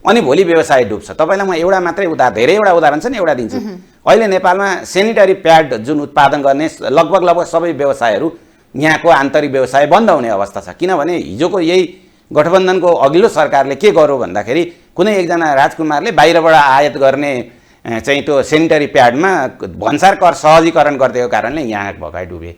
अनि भोलि व्यवसाय डुब्छ। तपाईँलाई म एउटा मात्रै धेरैवटा उदाहरण छ नि, एउटा दिन्छु। अहिले नेपालमा सेनिटरी प्याड जुन उत्पादन गर्ने लगभग सबै व्यवसायहरू यहाँको आन्तरिक व्यवसाय बन्द हुने अवस्था छ। किनभने हिजोको यही गठबन्धनको अघिल्लो सरकारले के गर्यो भन्दाखेरि कुनै एकजना राजकुमारले बाहिरबाट आयात गर्ने चाहिँ त्यो सेनिटरी प्याडमा भन्सार कर सहजीकरण गरिदिएको कारणले यहाँ भगाइ डुबे।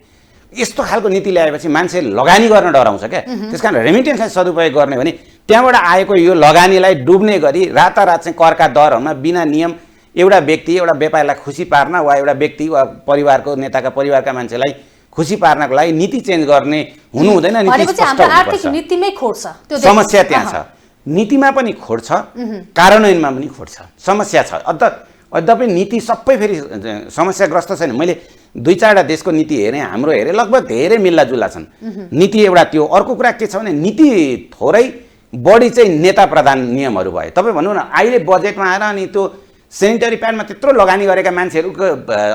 यस्तो खालको नीति ल्याएपछि मान्छे लगानी गर्न डराउँछ क्या। त्यसकारण रेमिटेन्सलाई सदुपयोग गर्ने भने त्यहाँबाट आएको यो लगानीलाई डुब्ने गरी रातारात चाहिँ करका दरहरूमा बिना नियम एउटा व्यक्ति एउटा व्यापारीलाई खुसी पार्न वा एउटा व्यक्ति वा परिवारको नेताका परिवारका मान्छेलाई खुसी पार्नको लागि नीति चेन्ज गर्ने हुनु हुँदैन। समस्या त्यहाँ छ, नीतिमा पनि खोट छ, कार्यान्वयनमा पनि खोट छ, समस्या छ। अद्यपि नीति सबै फेरि समस्याग्रस्त छैन। मैले 2-4वटा देशको नीति हेरेँ, हाम्रो हेरेँ, लगभग धेरै मिल्लाजुल्ला छन्। नीति एउटा त्यो। अर्को कुरा के छ भने नीति थोरै बढी चाहिँ नेता प्रधान नियमहरू भयो। तपाईँ भन्नु न अहिले बजेटमा आएर अनि त्यो सेनिटरी प्याडमा त्यत्रो लगानी गरेका मान्छेहरूको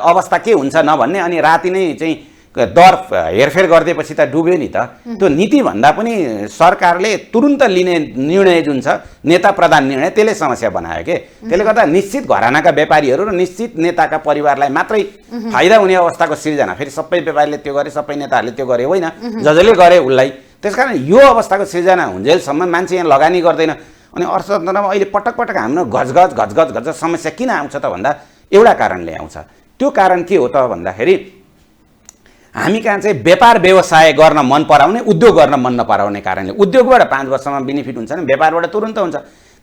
अवस्था के हुन्छ नभन्ने, अनि राति नै चाहिँ दर हेरफेर गरिदिएपछि त डुब्यो नि त। त्यो नीतिभन्दा पनि सरकारले तुरुन्त लिने निर्णय जुन छ नेता प्रधान निर्णय त्यसले समस्या बनायो के। त्यसले गर्दा निश्चित घरानाका व्यापारीहरू र निश्चित नेताका परिवारलाई मात्रै फाइदा हुने अवस्थाको सिर्जना, फेरि सबै व्यापारीले त्यो गरे सबै नेताहरूले त्यो गरे होइन, जसले गरे उसलाई। त्यसकारण यो अवस्थाको सिर्जना हुन्जेलसम्म मान्छे यहाँ लगानी गर्दैन। अनि अर्थतन्त्रमा अहिले पटक पटक हाम्रो घचघच समस्या किन आउँछ त भन्दा एउटा कारणले आउँछ। त्यो कारण के हो त भन्दाखेरि हामी कहाँ चाहिँ व्यापार व्यवसाय गर्न मन पराउने, उद्योग गर्न मन नपराउने कारणले। उद्योगबाट 5 वर्षमा बेनिफिट हुन्छ नि, व्यापारबाट तुरुन्त हुन्छ।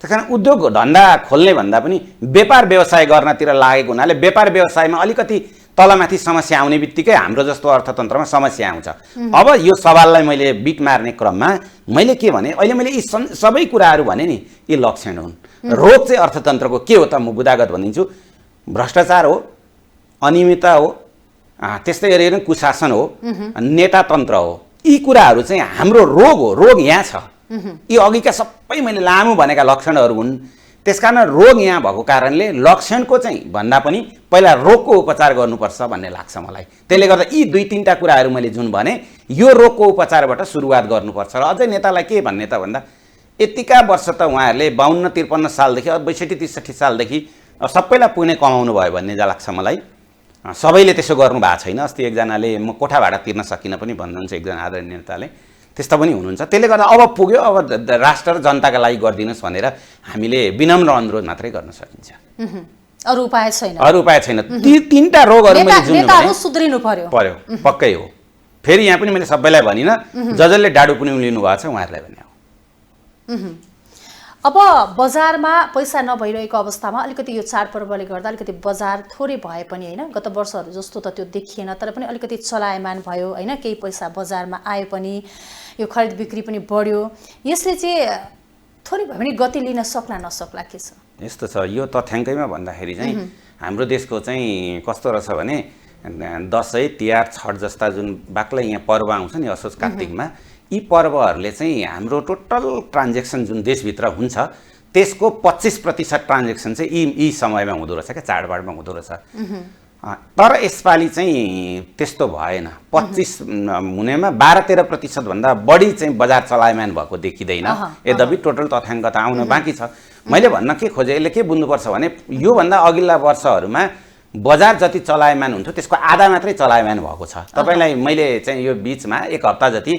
त्यस कारण उद्योग धन्दा खोल्ने भन्दा पनि व्यापार व्यवसाय गर्नतिर लागेको हुनाले व्यापार व्यवसायमा अलिकति तलमाथि समस्या आउने बित्तिकै हाम्रो जस्तो अर्थतन्त्रमा समस्या आउँछ। अब यो सवाललाई मैले बिट मार्ने क्रममा मैले के भने, अहिले मैले यी सबै कुराहरू भने नि यी लक्षण हुन्। रोग चाहिँ अर्थतन्त्रको के हो त म बुदागत भनिदिन्छु। भ्रष्टाचार हो, अनियमितता हो, त्यस्तै गरी कुशासन हो, नेतातन्त्र हो। यी कुराहरू चाहिँ हाम्रो रोग हो। रोग यहाँ छ। यी अघिका सबै मैले लामो भनेका लक्षणहरू हुन्। त्यसकारण रोग यहाँ भएको कारणले लक्षणको चाहिँ भन्दा पनि पहिला रोगको उपचार गर्नुपर्छ भन्ने लाग्छ मलाई। त्यसले गर्दा यी 2-3टा कुराहरू मैले जुन भने यो रोगको उपचारबाट सुरुवात गर्नुपर्छ। र अझै नेतालाई के भन्ने त भन्दा यतिका वर्ष त उहाँहरूले 52-53 सालदेखि 62-63 सालदेखि सबैलाई पुग्ने कमाउनु भयो भन्ने लाग्छ मलाई। सबैले त्यसो गर्नु भएको छैन। अस्ति एकजनाले म कोठा भाडा तिर्न सकिनँ पनि भन्नुहुन्छ एकजना आदरणीय नेताले। त्यस्तो पनि हुनुहुन्छ। त्यसले गर्दा अब पुग्यो, अब राष्ट्र र जनताका लागि गरिदिनुहोस् भनेर हामीले विनम्र अनुरोध मात्रै गर्न सकिन्छ। अरू उपाय छैन। अरू उपाय छैन। ती 3टा रोगहरू मैले जुन नेताहरू सुध्रिनु पर्यो पक्कै हो। फेरि यहाँ पनि मैले सबैलाई भनिनँ, जसले डाडु पनि लिनु भएको छ उहाँहरूलाई भने हो। अब बजारमा पैसा नभइरहेको अवस्थामा अलिकति यो चाडपर्वले गर्दा अलिकति बजार थोरै भए पनि होइन, गत वर्षहरू जस्तो त त्यो देखिएन, तर पनि अलिकति चलायमान भयो होइन, केही पैसा बजारमा आयो पनि, यो खरिद बिक्री पनि बढ्यो। यसले चाहिँ थोरै भए पनि गति लिन सक्ला नसक्ला के छ? यस्तो छ, यो तथ्याङ्कैमा भन्दाखेरि चाहिँ हाम्रो देशको चाहिँ कस्तो रहेछ भने दसैँ, तिहार, छठ जस्ता जुन बाक्लै यहाँ पर्व आउँछ नि असोज कार्तिकमा, यी पर्वहरूले चाहिँ हाम्रो टोटल ट्रान्जेक्सन जुन देशभित्र हुन्छ त्यसको 25% ट्रान्जेक्सन चाहिँ यी समयमा हुँदो रहेछ क्या, चाडबाडमा हुँदो रहेछ। तर यसपालि चाहिँ त्यस्तो भएन। 25 हुनेमा 12-13% भन्दा बढी चाहिँ बजार चलायमान भएको देखिँदैन। यद्यपि टोटल तथ्याङ्क त आउन बाँकी छ। मैले भन्न के खोजेँ, यसले के बुझ्नुपर्छ भने योभन्दा अघिल्ला वर्षहरूमा बजार जति चलायमान हुन्थ्यो त्यसको आधा मात्रै चलायमान भएको छ। तपाईँलाई मैले चाहिँ यो बिचमा 1 हप्ता जति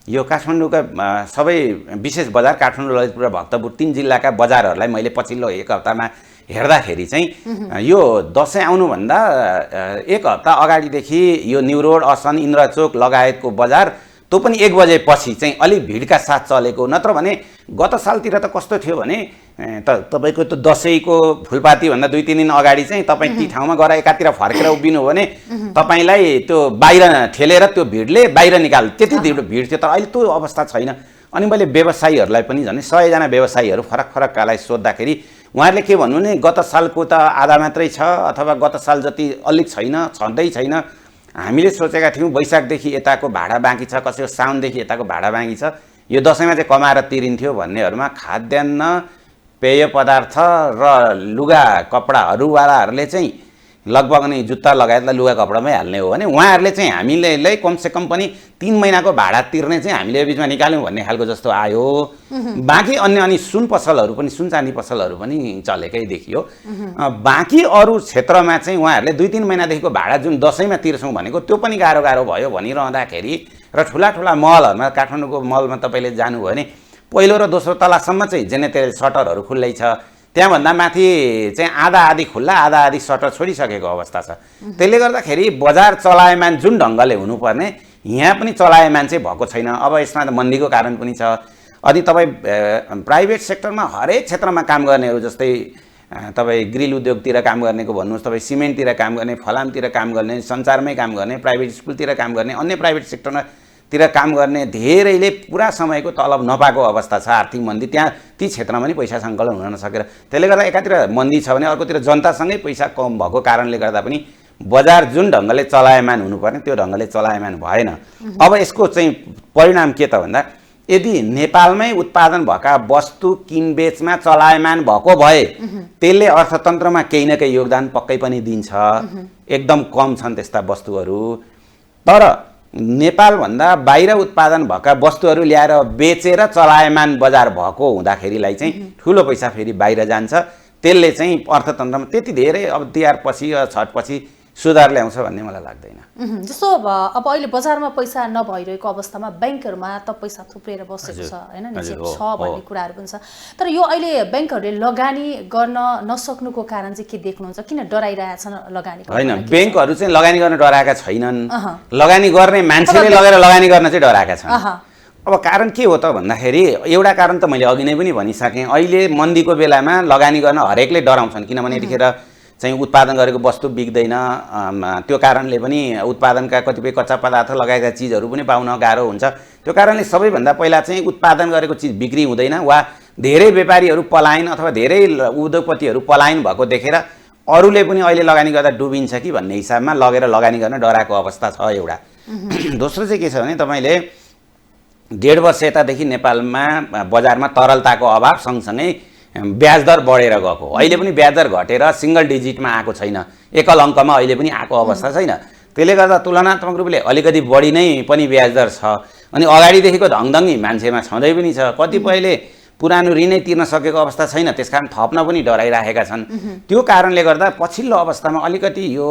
यो काठमाडौँका सबै विशेष बजार काठमाडौँ, ललितपुर र भक्तपुर 3 जिल्लाका बजारहरूलाई मैले पछिल्लो 1 हप्तामा हेर्दाखेरि चाहिँ यो दसैँ आउनुभन्दा 1 हप्ता अगाडिदेखि यो न्यु रोड, असन, इन्द्रचोक लगायतको बजार त्यो पनि 1 बजेपछि चाहिँ अलिक भिडका साथ चलेको। नत्र भने गत सालतिर त कस्तो थियो भने तपाईँको त्यो दसैँको फुलपातीभन्दा 2-3 दिन अगाडि चाहिँ तपाईँ ती ठाउँमा गएर एकातिर फर्केर उभिनु भने तपाईँलाई त्यो बाहिर ठेलेर त्यो भिडले बाहिर निकाल, त्यति भिड थियो। तर अहिले त्यो अवस्था छैन। अनि मैले व्यवसायीहरूलाई पनि झन् 100जना व्यवसायीहरू फरक सोद्धाखेरि उहाँहरूले के भन्नु भने गत सालको त आधा मात्रै छ, अथवा गत साल जति अलिक छैन, छँदै छैन। हामीले सोचेका थियौँ वैशाखदेखि यताको भाडा बाँकी छ, कसैको साउनदेखि यताको भाडा बाँकी छ, यो दसैँमा चाहिँ कमाएर तिरिन्थ्यो भन्नेहरूमा खाद्यान्न, पेय पदार्थ र लुगा कपडाहरूवालाहरूले चाहिँ लगभग नै जुत्ता लगायतलाई लुगा कपडामै हाल्ने हो भने उहाँहरूले चाहिँ हामीले कमसेकम पनि 3 महिनाको भाडा तिर्ने चाहिँ हामीले बिचमा निकाल्यौँ भन्ने खालको जस्तो आयो। बाँकी अन्य अनि सुन पसलहरू पनि, सुन चाँदी पसलहरू पनि चलेकै देखियो। बाँकी अरू क्षेत्रमा चाहिँ उहाँहरूले 2-3 महिनादेखिको भाडा जुन दसैँमा तिर्छौँ भनेको त्यो पनि गाह्रो भयो भनिरहँदाखेरि र ठुला मलहरूमा, काठमाडौँको मलमा तपाईँले जानुभयो भने पहिलो र दोस्रो तलासम्म चाहिँ जेनेरेल सटरहरू खुल्लै छ। त्यहाँभन्दा माथि चाहिँ आधा आधी खुल्ला, आधा आधी सटर छोडिसकेको अवस्था छ। त्यसले गर्दाखेरि बजार चलायमान जुन ढङ्गले हुनुपर्ने यहाँ पनि चलायमान चाहिँ भएको छैन। अब यसमा त मन्दीको कारण पनि छ। अनि तपाईँ प्राइभेट सेक्टरमा हरेक क्षेत्रमा काम गर्नेहरू, जस्तै तपाईँ ग्रिल उद्योगतिर काम गर्नेको भन्नुहोस्, तपाईँ सिमेन्टतिर काम गर्ने, फलामतिर काम गर्ने, सञ्चारमै काम गर्ने, प्राइभेट स्कुलतिर काम गर्ने, अन्य प्राइभेट सेक्टरतिर काम गर्ने धेरैले पुरा समयको तलब नपाएको अवस्था छ। आर्थिक मन्दी त्यहाँ ती क्षेत्रमा पनि पैसा सङ्कलन हुन नसकेर, त्यसले गर्दा एकातिर मन्दी छ भने अर्कोतिर जनतासँगै पैसा कम भएको कारणले गर्दा पनि बजार जुन ढङ्गले चलायमान हुनुपर्ने त्यो ढङ्गले चलायमान भएन। अब यसको चाहिँ परिणाम के त भन्दा यदि नेपालमै उत्पादन भएका वस्तु किनबेचमा चलायमान भएको भए त्यसले अर्थतन्त्रमा केही न केही योगदान पक्कै पनि दिन्छ। एकदम कम छन् त्यस्ता वस्तुहरू। तर नेपालभन्दा बाहिर उत्पादन भएका वस्तुहरू ल्याएर बेचेर चलायमान बजार भएको हुँदाखेरिलाई चाहिँ ठुलो पैसा फेरि बाहिर जान्छ। त्यसले चाहिँ अर्थतन्त्रमा त्यति धेरै अब तिहारपछि छठपछि सुधार ल्याउँछ भन्ने मलाई लाग्दैन। जस्तो अब अहिले बजारमा पैसा नभइरहेको अवस्थामा ब्याङ्कहरूमा त पैसा थुप्रेर बसेको छ होइन, निश्चित छ भन्ने कुराहरू पनि छ। तर यो अहिले ब्याङ्कहरूले लगानी गर्न नसक्नुको कारण चाहिँ के देख्नुहुन्छ? किन डराइरहेछन् लगानी? होइन, ब्याङ्कहरू चाहिँ लगानी गर्न डराएका छैनन्, लगानी गर्ने मान्छेले लगेर लगानी गर्न चाहिँ डराएका छन्। अब कारण के हो त भन्दाखेरि एउटा कारण त मैले अघि नै पनि भनिसकेँ, अहिले मन्दीको बेलामा लगानी गर्न हरेकले डराउँछन्, किनभने यतिखेर चाहिँ उत्पादन गरेको वस्तु बिक्दैन। त्यो कारणले पनि उत्पादनका कतिपय कच्चा पदार्थ लगाएका चिजहरू पनि पाउन गाह्रो हुन्छ। त्यो कारणले सबैभन्दा पहिला चाहिँ उत्पादन गरेको चिज बिक्री हुँदैन वा धेरै व्यापारीहरू पलायन अथवा धेरै उद्योगपतिहरू पलायन भएको देखेर अरूले पनि अहिले लगानी गर्दा डुबिन्छ कि भन्ने हिसाबमा लगेर लगानी गर्न डराएको अवस्था छ एउटा। दोस्रो चाहिँ के छ भने तपाईँले 1.5 वर्ष यतादेखि नेपालमा बजारमा तरलताको अभाव सँगसँगै ब्याज दर बढेर गएको, अहिले पनि ब्याज दर घटेर सिङ्गल डिजिटमा आएको छैन, एकल अङ्कमा अहिले पनि आएको अवस्था छैन। त्यसले गर्दा तुलनात्मक रूपले अलिकति बढी नै पनि ब्याज दर छ। अनि अगाडिदेखिको धङधङ्गी मान्छेमा छँदै पनि छ। कतिपयले पुरानो ऋणै तिर्न सकेको अवस्था छैन, त्यसकारण थप्न पनि डराइराखेका छन्। त्यो कारणले गर्दा पछिल्लो अवस्थामा अलिकति यो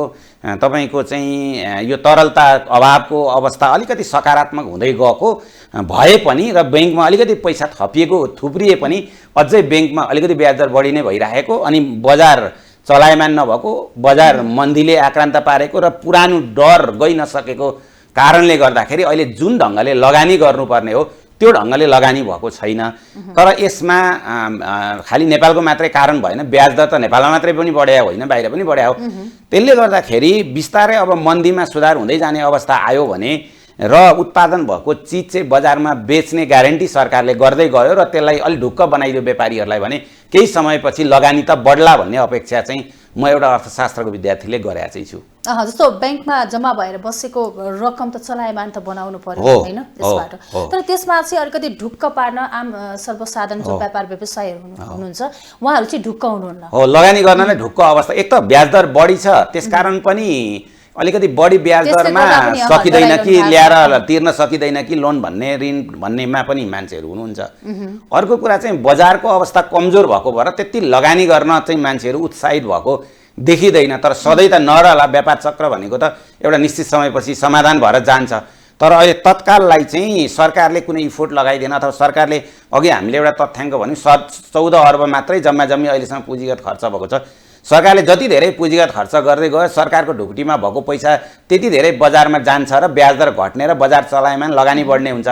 तपाईँको चाहिँ यो तरलता अभावको अवस्था अलिकति सकारात्मक हुँदै गएको भए पनि र ब्याङ्कमा अलिकति पैसा थुप्रिए पनि अझै ब्याङ्कमा अलिकति ब्याज दर बढी नै भइरहेको, अनि बजार चलायमान नभएको, बजार मन्दीले आक्रान्त पारेको र पुरानो डर गइ नसकेको कारणले गर्दाखेरि अहिले जुन ढङ्गले लगानी गर्नुपर्ने हो त्यो ढङ्गले लगानी भएको छैन। तर यसमा खालि नेपालको मात्रै कारण भएन, ब्याज दर त नेपालमा मात्रै पनि बढ्या होइन, बाहिर पनि बढ्या हो। त्यसले गर्दाखेरि बिस्तारै अब मन्दीमा सुधार हुँदै जाने अवस्था आयो भने र उत्पादन भएको चिज चाहिँ बजारमा बेच्ने ग्यारेन्टी सरकारले गर्दै गयो र त्यसलाई अलि ढुक्क बनाइदियो व्यापारीहरूलाई भने केही समयपछि लगानी त बढ्ला भन्ने अपेक्षा चाहिँ म एउटा अर्थशास्त्रको विद्यार्थीले गरेका चाहिँ छु। जस्तो ब्याङ्कमा जम्मा भएर बसेको रकम त चलायमान त बनाउनु पर्यो होइन त्यसबाट। तर त्यसमा चाहिँ अलिकति ढुक्क पार्न आम सर्वसाधारण जो व्यापार व्यवसायहरू हुनुहुन्छ उहाँहरू चाहिँ ढुक्क हुनुहुन्न। हो, लगानी गर्नलाई ढुक्क अवस्था, एक त ब्याज दर बढी छ त्यसकारण पनि अलिकति बढी ब्याज दरमा सकिँदैन कि ल्याएर तिर्न सकिँदैन कि लोन भन्ने ऋण भन्नेमा पनि मान्छेहरू हुनुहुन्छ। अर्को कुरा चाहिँ बजारको अवस्था कमजोर भएको भएर त्यति लगानी गर्न चाहिँ मान्छेहरू उत्साहित भएको देखिँदैन। तर सधैँ त नरहला, व्यापार चक्र भनेको त एउटा निश्चित समयपछि समाधान भएर जान्छ। तर अहिले तत्काललाई चाहिँ सरकारले कुनै इफोर्ट लगाइदिएन, अथवा सरकारले अघि हामीले एउटा तथ्याङ्क भन्यौँ 14 अर्ब मात्रै जम्मा अहिलेसम्म पुँजीगत खर्च भएको छ। सरकारले जति धेरै पुँजीगत खर्च गर्दै गयो सरकारको ढुकुटीमा भएको पैसा त्यति धेरै बजारमा जान्छ र ब्याज दर घट्ने र बजार चलायमान लगानी बढ्ने हुन्छ।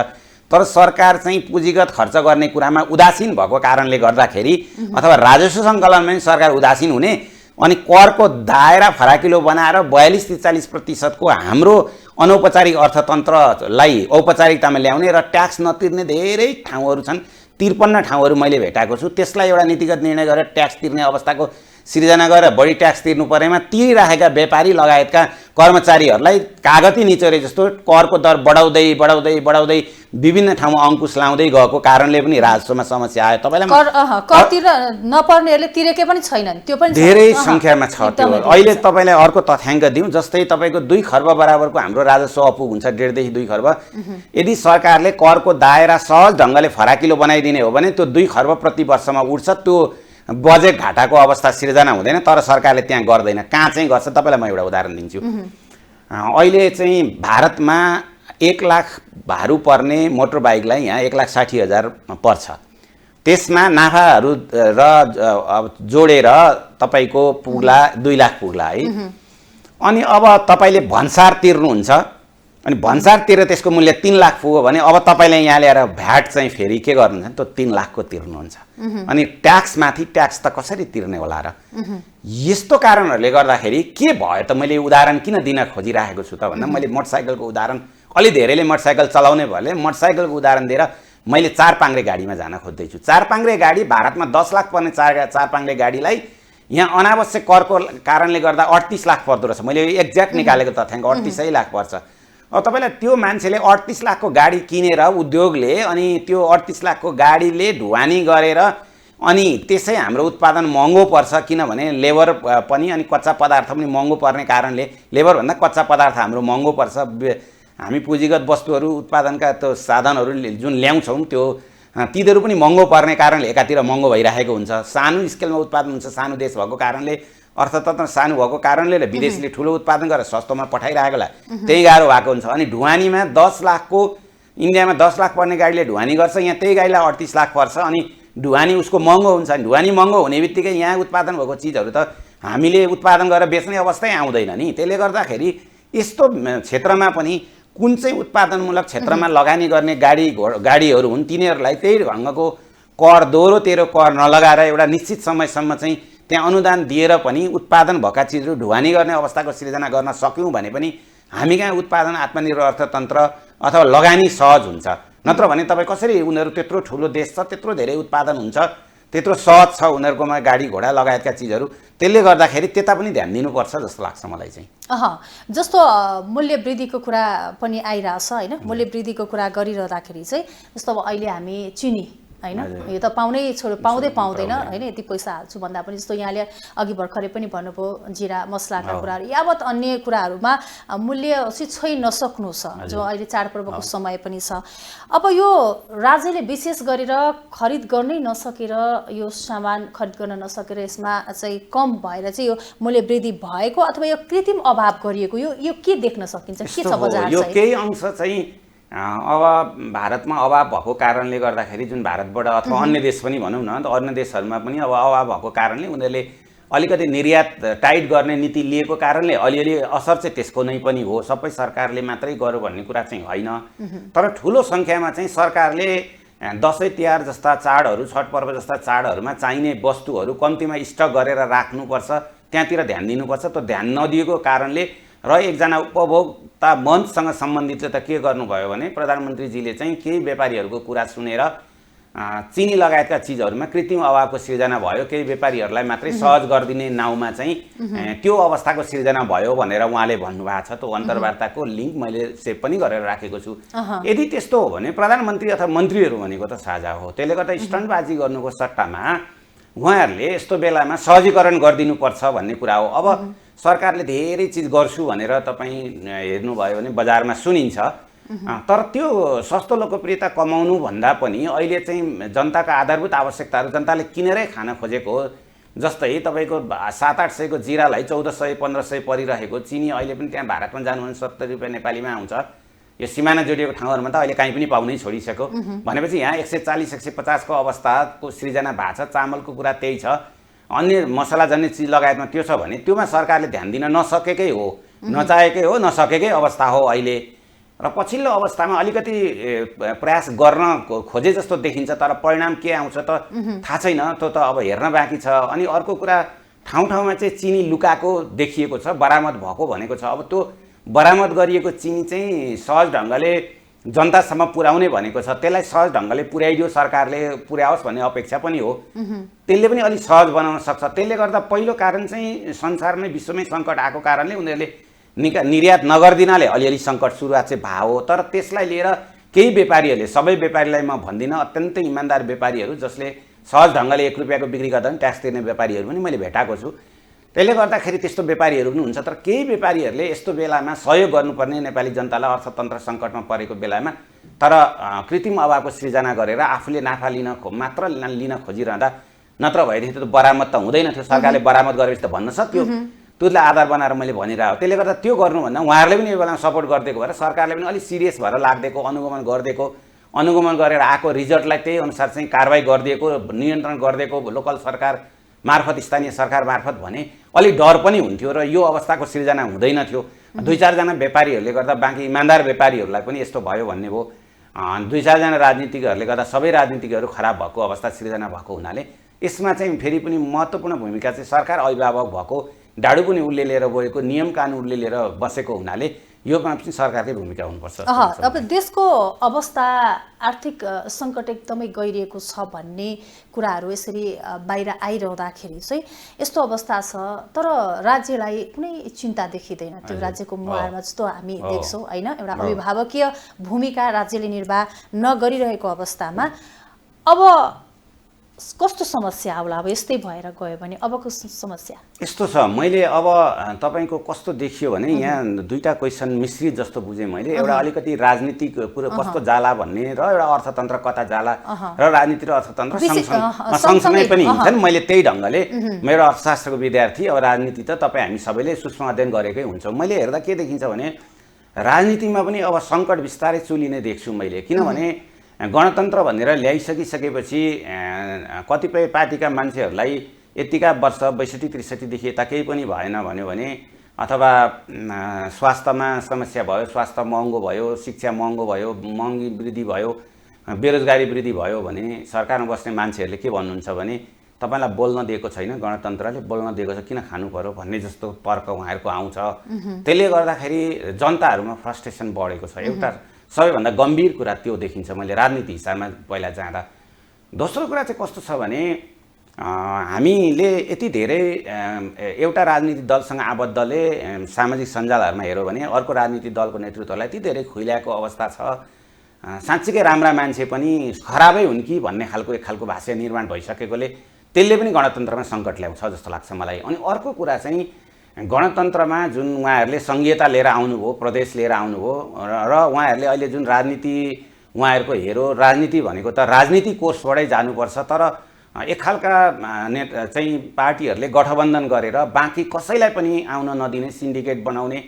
तर सरकार चाहिँ पुँजीगत खर्च गर्ने कुरामा उदासीन भएको कारणले गर्दाखेरि अथवा राजस्व सङ्कलनमा पनि सरकार उदासीन हुने, अनि करको दायरा फराकिलो बनाएर 42-43% हाम्रो अनौपचारिक अर्थतन्त्रलाई औपचारिकतामा ल्याउने र ट्याक्स नतिर्ने धेरै ठाउँहरू छन्। 53 ठाउँहरू मैले भेटाएको छु। त्यसलाई एउटा नीतिगत निर्णय गरेर ट्याक्स तिर्ने अवस्थाको सिर्जना गरेर बढी ट्याक्स तिर्नु परेमा तिरिराखेका व्यापारी लगायतका कर्मचारीहरूलाई कागती निचोरे जस्तो करको दर बढाउँदै विभिन्न ठाउँमा अङ्कुश लाउँदै गएको कारणले पनि राजस्वमा समस्या आयो। तपाईँलाई कर तिर्न नपर्नेहरूले तिरेकै पनि छैनन्, त्यो पनि धेरै सङ्ख्यामा छ। त्यो अहिले तपाईँलाई अर्को तथ्याङ्क दिउँ, जस्तै तपाईँको 2 खर्ब बराबरको हाम्रो राजस्व अपुग हुन्छ, 1.5 देखि 2 खर्ब। यदि सरकारले करको दायरा सहज ढङ्गले फराकिलो बनाइदिने हो भने त्यो 2 खर्ब प्रति वर्षमा उठ्छ। त्यो बजेट घाटाको अवस्था सिर्जना हुँदैन, तर सरकारले त्यहाँ गर्दैन। कहाँ चाहिँ गर्छ? तपाईँलाई म एउटा उदाहरण दिन्छु। अहिले चाहिँ भारतमा 1 लाख भारू पर्ने मोटर बाइकलाई यहाँ 1,60,000 पर्छ। त्यसमा नाफाहरू र जोडेर तपाईँको पुग्ला 2 लाख पुग्ला है। अनि अब तपाईँले भन्सार तिर्नुहुन्छ, अनि भन्सार तिरेर त्यसको मूल्य 3 लाख पुग्यो भने अब तपाईँले यहाँ ल्याएर भ्याट चाहिँ फेरि के गर्नुहुन्छ? त्यो 3 लाखको तिर्नुहुन्छ। अनि ट्याक्समाथि ट्याक्स त कसरी तिर्ने होला र? यस्तो कारणहरूले गर्दाखेरि के भयो त? मैले उदाहरण किन दिन खोजिरहेको छु त भन्दा मैले मोटरसाइकलको उदाहरण, अलि धेरैले मोटरसाइकल चलाउने भएले मोटरसाइकलको उदाहरण दिएर मैले 4 पाङ्ग्रे गाडीमा जान खोज्दैछु। 4 पाङ्ग्रे गाडी भारतमा 10 लाख पर्ने 4 पाङ्ग्रे गाडीलाई यहाँ अनावश्यक करको कारणले गर्दा 38 लाख पर्दो रहेछ। मैले एक्ज्याक्ट निकालेको तथ्याङ्क 38 लाख पर्छ। अब तपाईँलाई त्यो मान्छेले 38 लाखको गाडी किनेर उद्योगले, अनि त्यो 38 लाखको गाडीले ढुवानी गरेर अनि त्यसै हाम्रो उत्पादन महँगो पर्छ, किनभने लेबर पनि अनि कच्चा पदार्थ पनि महँगो पर्ने कारणले, लेबरभन्दा कच्चा पदार्थ हाम्रो महँगो पर्छ, हामी पुँजीगत वस्तुहरू उत्पादनका त्यो साधनहरू जुन ल्याउँछौँ त्यो तिनीहरू पनि महँगो पर्ने कारणले एकातिर महँगो भइरहेको हुन्छ। सानो स्केलमा उत्पादन हुन्छ, सानो देश भएको कारणले, अर्थतन्त्र सानो भएको कारणले र विदेशीले ठुलो उत्पादन गरेर सस्तोमा पठाइरहेकोलाई त्यही गाह्रो भएको हुन्छ। अनि ढुवानीमा 10 लाखको इन्डियामा 10 लाख पर्ने गाडीले ढुवानी गर्छ, यहाँ त्यही गाडीलाई 38 लाख पर्छ। अनि ढुवानी उसको महँगो हुन्छ। ढुवानी महँगो हुने बित्तिकै यहाँ उत्पादन भएको चिजहरू त हामीले उत्पादन गरेर बेच्ने अवस्थै आउँदैन नि। त्यसले गर्दाखेरि यस्तो क्षेत्रमा पनि कुन चाहिँ उत्पादनमूलक क्षेत्रमा लगानी गर्ने गाडीहरू हुन् तिनीहरूलाई त्यही ढङ्गको कर दोहोरो तेरो कर नलगाएर एउटा निश्चित समयसम्म चाहिँ त्यहाँ अनुदान दिएर पनि उत्पादन भएका चिजहरू ढुवानी गर्ने अवस्थाको सिर्जना गर्न सक्यौँ भने पनि हामी कहाँ उत्पादन आत्मनिर्भर अर्थतन्त्र अथवा लगानी सहज हुन्छ। नत्र भने तपाईँ कसरी उनीहरू त्यत्रो ठुलो देश छ, त्यत्रो धेरै उत्पादन हुन्छ, त्यत्रो सहज छ उनीहरूकोमा गाडी घोडा लगायतका चिजहरू, त्यसले गर्दाखेरि त्यता पनि ध्यान दिनुपर्छ जस्तो लाग्छ मलाई चाहिँ। जस्तो मूल्य वृद्धिको कुरा पनि आइरहेछ होइन, मूल्य वृद्धिको कुरा गरिरहँदाखेरि चाहिँ जस्तो अब अहिले हामी चिनी होइन यो त पाउँदै पाउँदैन होइन, यति पैसा हाल्छु भन्दा पनि जस्तो यहाँले अघि भर्खरै पनि भन्नुभयो जिरा मसलाका कुराहरू यावत अन्य कुराहरूमा मूल्य चाहिँ नसक्नु छ जो अहिले चाडपर्वको समय पनि छ। अब यो राज्यले विशेष गरेर खरिद गर्नै नसकेर यो सामान खरिद गर्न नसकेर यसमा चाहिँ कम भएर चाहिँ यो मूल्य वृद्धि भएको अथवा यो कृत्रिम अभाव गरिएको यो के देख्न सकिन्छ, के छ बजार? यो केही अंश चाहिँ अब भारतमा अभाव भएको कारणले गर्दाखेरि जुन भारतबाट अथवा अन्य देश पनि भनौँ न, अन्य देशहरूमा पनि अब अभाव भएको कारणले उनीहरूले अलिकति निर्यात टाइट गर्ने नीति लिएको कारणले अलिअलि असर चाहिँ त्यसको नै पनि हो। सबै सरकारले मात्रै गर्यो भन्ने कुरा चाहिँ होइन। तर ठुलो सङ्ख्यामा चाहिँ सरकारले दसैँ तिहार जस्ता चाडहरू, छठ पर्व जस्ता चाडहरूमा चाहिने वस्तुहरू कम्तीमा स्टक गरेर राख्नुपर्छ, त्यहाँतिर ध्यान दिनुपर्छ। त्यो ध्यान नदिएको कारणले र एकजना उपभोक्ता मञ्चसँग सम्बन्धितले त के गर्नुभयो भने प्रधानमन्त्रीजीले चाहिँ केही व्यापारीहरूको कुरा सुनेर चिनी लगायतका चिजहरूमा कृत्रिम अभावको सिर्जना भयो, केही व्यापारीहरूलाई मात्रै सहज गरिदिने नाउँमा चाहिँ त्यो अवस्थाको सिर्जना भयो भनेर उहाँले भन्नुभएको छ। त्यो अन्तर्वार्ताको लिङ्क मैले सेभ पनि गरेर राखेको छु। यदि त्यस्तो हो भने प्रधानमन्त्री अथवा मन्त्रीहरू भनेको त साझा हो, त्यसले गर्दा स्टन्टबाजी गर्नुको सट्टामा उहाँहरूले यस्तो बेलामा सहजीकरण गरिदिनुपर्छ भन्ने कुरा हो। अब सरकारले धेरै चिज गर्छु भनेर तपाईँ हेर्नुभयो भने बजारमा सुनिन्छ, तर त्यो सस्तो लोकप्रियता कमाउनु भन्दा पनि अहिले चाहिँ जनताका आधारभूत आवश्यकताहरू जनताले किनेरै खान खोजेको हो। जस्तै तपाईँको 700-800 को जिरालाई 1400-1500 परिरहेको चिनी अहिले पनि त्यहाँ भारतमा जानु भने 70 रुपियाँ नेपालीमा आउँछ। यो सिमाना जोडिएको ठाउँहरूमा त अहिले कहीँ पनि पाउनै छोडिसक्यो। भनेपछि यहाँ 140-150 को अवस्थाको सृजना भएको छ। चामलको कुरा त्यही छ, अन्य मसलाजन्य चिज लगायतमा त्यो छ भने त्योमा सरकारले ध्यान दिन नसकेकै हो, नचाहेकै हो, नसकेकै अवस्था हो अहिले। र पछिल्लो अवस्थामा अलिकति प्रयास गर्न खोजे जस्तो देखिन्छ, तर परिणाम के आउँछ त थाहा छैन, त्यो त अब हेर्न बाँकी छ। अनि अर्को कुरा ठाउँ ठाउँमा चाहिँ चिनी लुकाएको देखिएको छ, बरामद भएको भनेको छ। अब त्यो बरामद गरिएको चिनी चाहिँ सहज ढङ्गले जनतासम्म पुर्याउने भनेको छ, त्यसलाई सहज ढङ्गले पुर्याइदियो सरकारले, पुर्याओस् भन्ने अपेक्षा पनि हो। त्यसले पनि अलिक सहज बनाउन सक्छ। त्यसले गर्दा पहिलो कारण चाहिँ संसारमै विश्वमै सङ्कट आएको कारणले उनीहरूले निर्यात नगरिदिनाले अलिअलि सङ्कट सुरुवात चाहिँ भयो। तर त्यसलाई लिएर केही व्यापारीहरूले, सबै व्यापारीलाई म भन्दिनँ, अत्यन्तै इमान्दार व्यापारीहरू जसले सहज ढङ्गले 1 रुपियाँको बिक्री गर्दा पनि ट्याक्स तिर्ने व्यापारीहरू पनि मैले भेटाएको छु। त्यसले गर्दाखेरि त्यस्तो व्यापारीहरू पनि हुन्छ। तर केही व्यापारीहरूले यस्तो बेलामा सहयोग गर्नुपर्ने नेपाली जनतालाई अर्थतन्त्र सङ्कटमा परेको बेलामा तर कृत्रिम अभावको सृजना गरेर आफूले नाफा मात्र लिन खोजिरहँदा, नत्र भएदेखि त बरामद त हुँदैन थियो। सरकारले बरामद गरेपछि त भन्न सक्यो, त्यसलाई आधार बनाएर मैले भनिरहेको। त्यसले गर्दा त्यो गर्नुभन्दा उहाँहरूले पनि यो बेलामा सपोर्ट गरिदिएको भएर सरकारले पनि अलिक सिरियस भएर लाग्दिएको, अनुगमन गरिदिएको, अनुगमन गरेर आएको रिजल्टलाई त्यही अनुसार चाहिँ कारवाही गरिदिएको, नियन्त्रण गरिदिएको लोकल सरकार मार्फत, स्थानीय सरकार मार्फत भने अलिक डर पनि हुन्थ्यो र यो अवस्थाको सिर्जना हुँदैन थियो। 2-4 जना व्यापारीहरूले गर्दा बाँकी इमान्दार व्यापारीहरूलाई पनि यस्तो भयो भन्ने भयो। 2-4 जना राजनीतिकहरूले गर्दा सबै राजनीतिकहरू खराब भएको अवस्था सिर्जना भएको हुनाले यसमा चाहिँ फेरि पनि महत्त्वपूर्ण भूमिका चाहिँ सरकार अभिभावक भएको, डाडु पनि उसले लिएर गएको, नियम कानुन उसले लिएर बसेको हुनाले योमा पनि सरकारकै भूमिका हुनुपर्छ। अब देशको अवस्था आर्थिक सङ्कट एकदमै गहिरिएको छ भन्ने कुराहरू यसरी बाहिर आइरहँदाखेरि चाहिँ यस्तो अवस्था छ, तर राज्यलाई कुनै चिन्ता देखिँदैन। त्यो राज्यको मुहारमा जस्तो हामी देख्छौँ होइन, एउटा अभिभावकीय भूमिका राज्यले निर्वाह नगरिरहेको अवस्थामा अब कस्तो समस्या आउला अब यस्तै भएर गयो भने अबको समस्या? यस्तो छ, मैले अब तपाईँको कस्तो देखियो भने यहाँ दुईटा क्वेसन मिश्रित जस्तो बुझेँ मैले। एउटा अलिकति राजनीतिक कुरो कस्तो जाला भन्ने र एउटा अर्थतन्त्र कता जाला र राजनीति र अर्थतन्त्र सँगसँगै पनि हिँड्छन्। मैले त्यही ढङ्गले, मेरो अर्थशास्त्रको विद्यार्थी, अब राजनीति त तपाईँ हामी सबैले सूक्ष्म अध्ययन गरेकै हुन्छौँ। मैले हेर्दा के देखिन्छ भने राजनीतिमा पनि अब सङ्कट बिस्तारै चुलिने देख्छु मैले। किनभने गणतन्त्र भनेर ल्याइसकिसकेपछि कतिपय पार्टीका मान्छेहरूलाई यतिका वर्ष 62-63देखि यता केही पनि भएन भन्यो भने, अथवा स्वास्थ्यमा समस्या भयो, स्वास्थ्य महँगो भयो, शिक्षा महँगो भयो, महँगी वृद्धि भयो, बेरोजगारी वृद्धि भयो भने सरकारमा बस्ने मान्छेहरूले के भन्नुहुन्छ भने तपाईँलाई बोल्न दिएको छैन, गणतन्त्रले बोल्न दिएको छ, किन खानु पर्यो भन्ने जस्तो तर्क उहाँहरूको आउँछ। त्यसले गर्दाखेरि जनताहरूमा फ्रस्ट्रेसन बढेको छ। एउटा सबैभन्दा गम्भीर कुरा त्यो देखिन्छ मैले राजनीति हिसाबमा पहिला जाँदा। दोस्रो कुरा चाहिँ कस्तो छ भने हामीले यति धेरै एउटा राजनीतिक दलसँग आबद्धले सामाजिक सञ्जालहरूमा हेऱ्यो भने अर्को राजनीतिक दलको नेतृत्वलाई यति धेरै खुइल्याएको अवस्था छ। साँच्चीकै राम्रा मान्छे पनि खराबै हुन् कि भन्ने खालको एक खालको भाष्य निर्माण भइसकेकोले त्यसले पनि गणतन्त्रमा सङ्कट ल्याउँछ जस्तो लाग्छ मलाई। अनि अर्को कुरा चाहिँ गणतन्त्रमा जुन उहाँहरूले सङ्घीयता लिएर आउनुभयो, प्रदेश लिएर आउनुभयो र उहाँहरूले अहिले जुन राजनीति उहाँहरूको हेरो, राजनीति भनेको त राजनीति कोर्सबाटै जानुपर्छ, तर एक खालका चाहिँ पार्टीहरूले गठबन्धन गरेर बाँकी कसैलाई पनि आउन नदिने सिन्डिकेट बनाउने,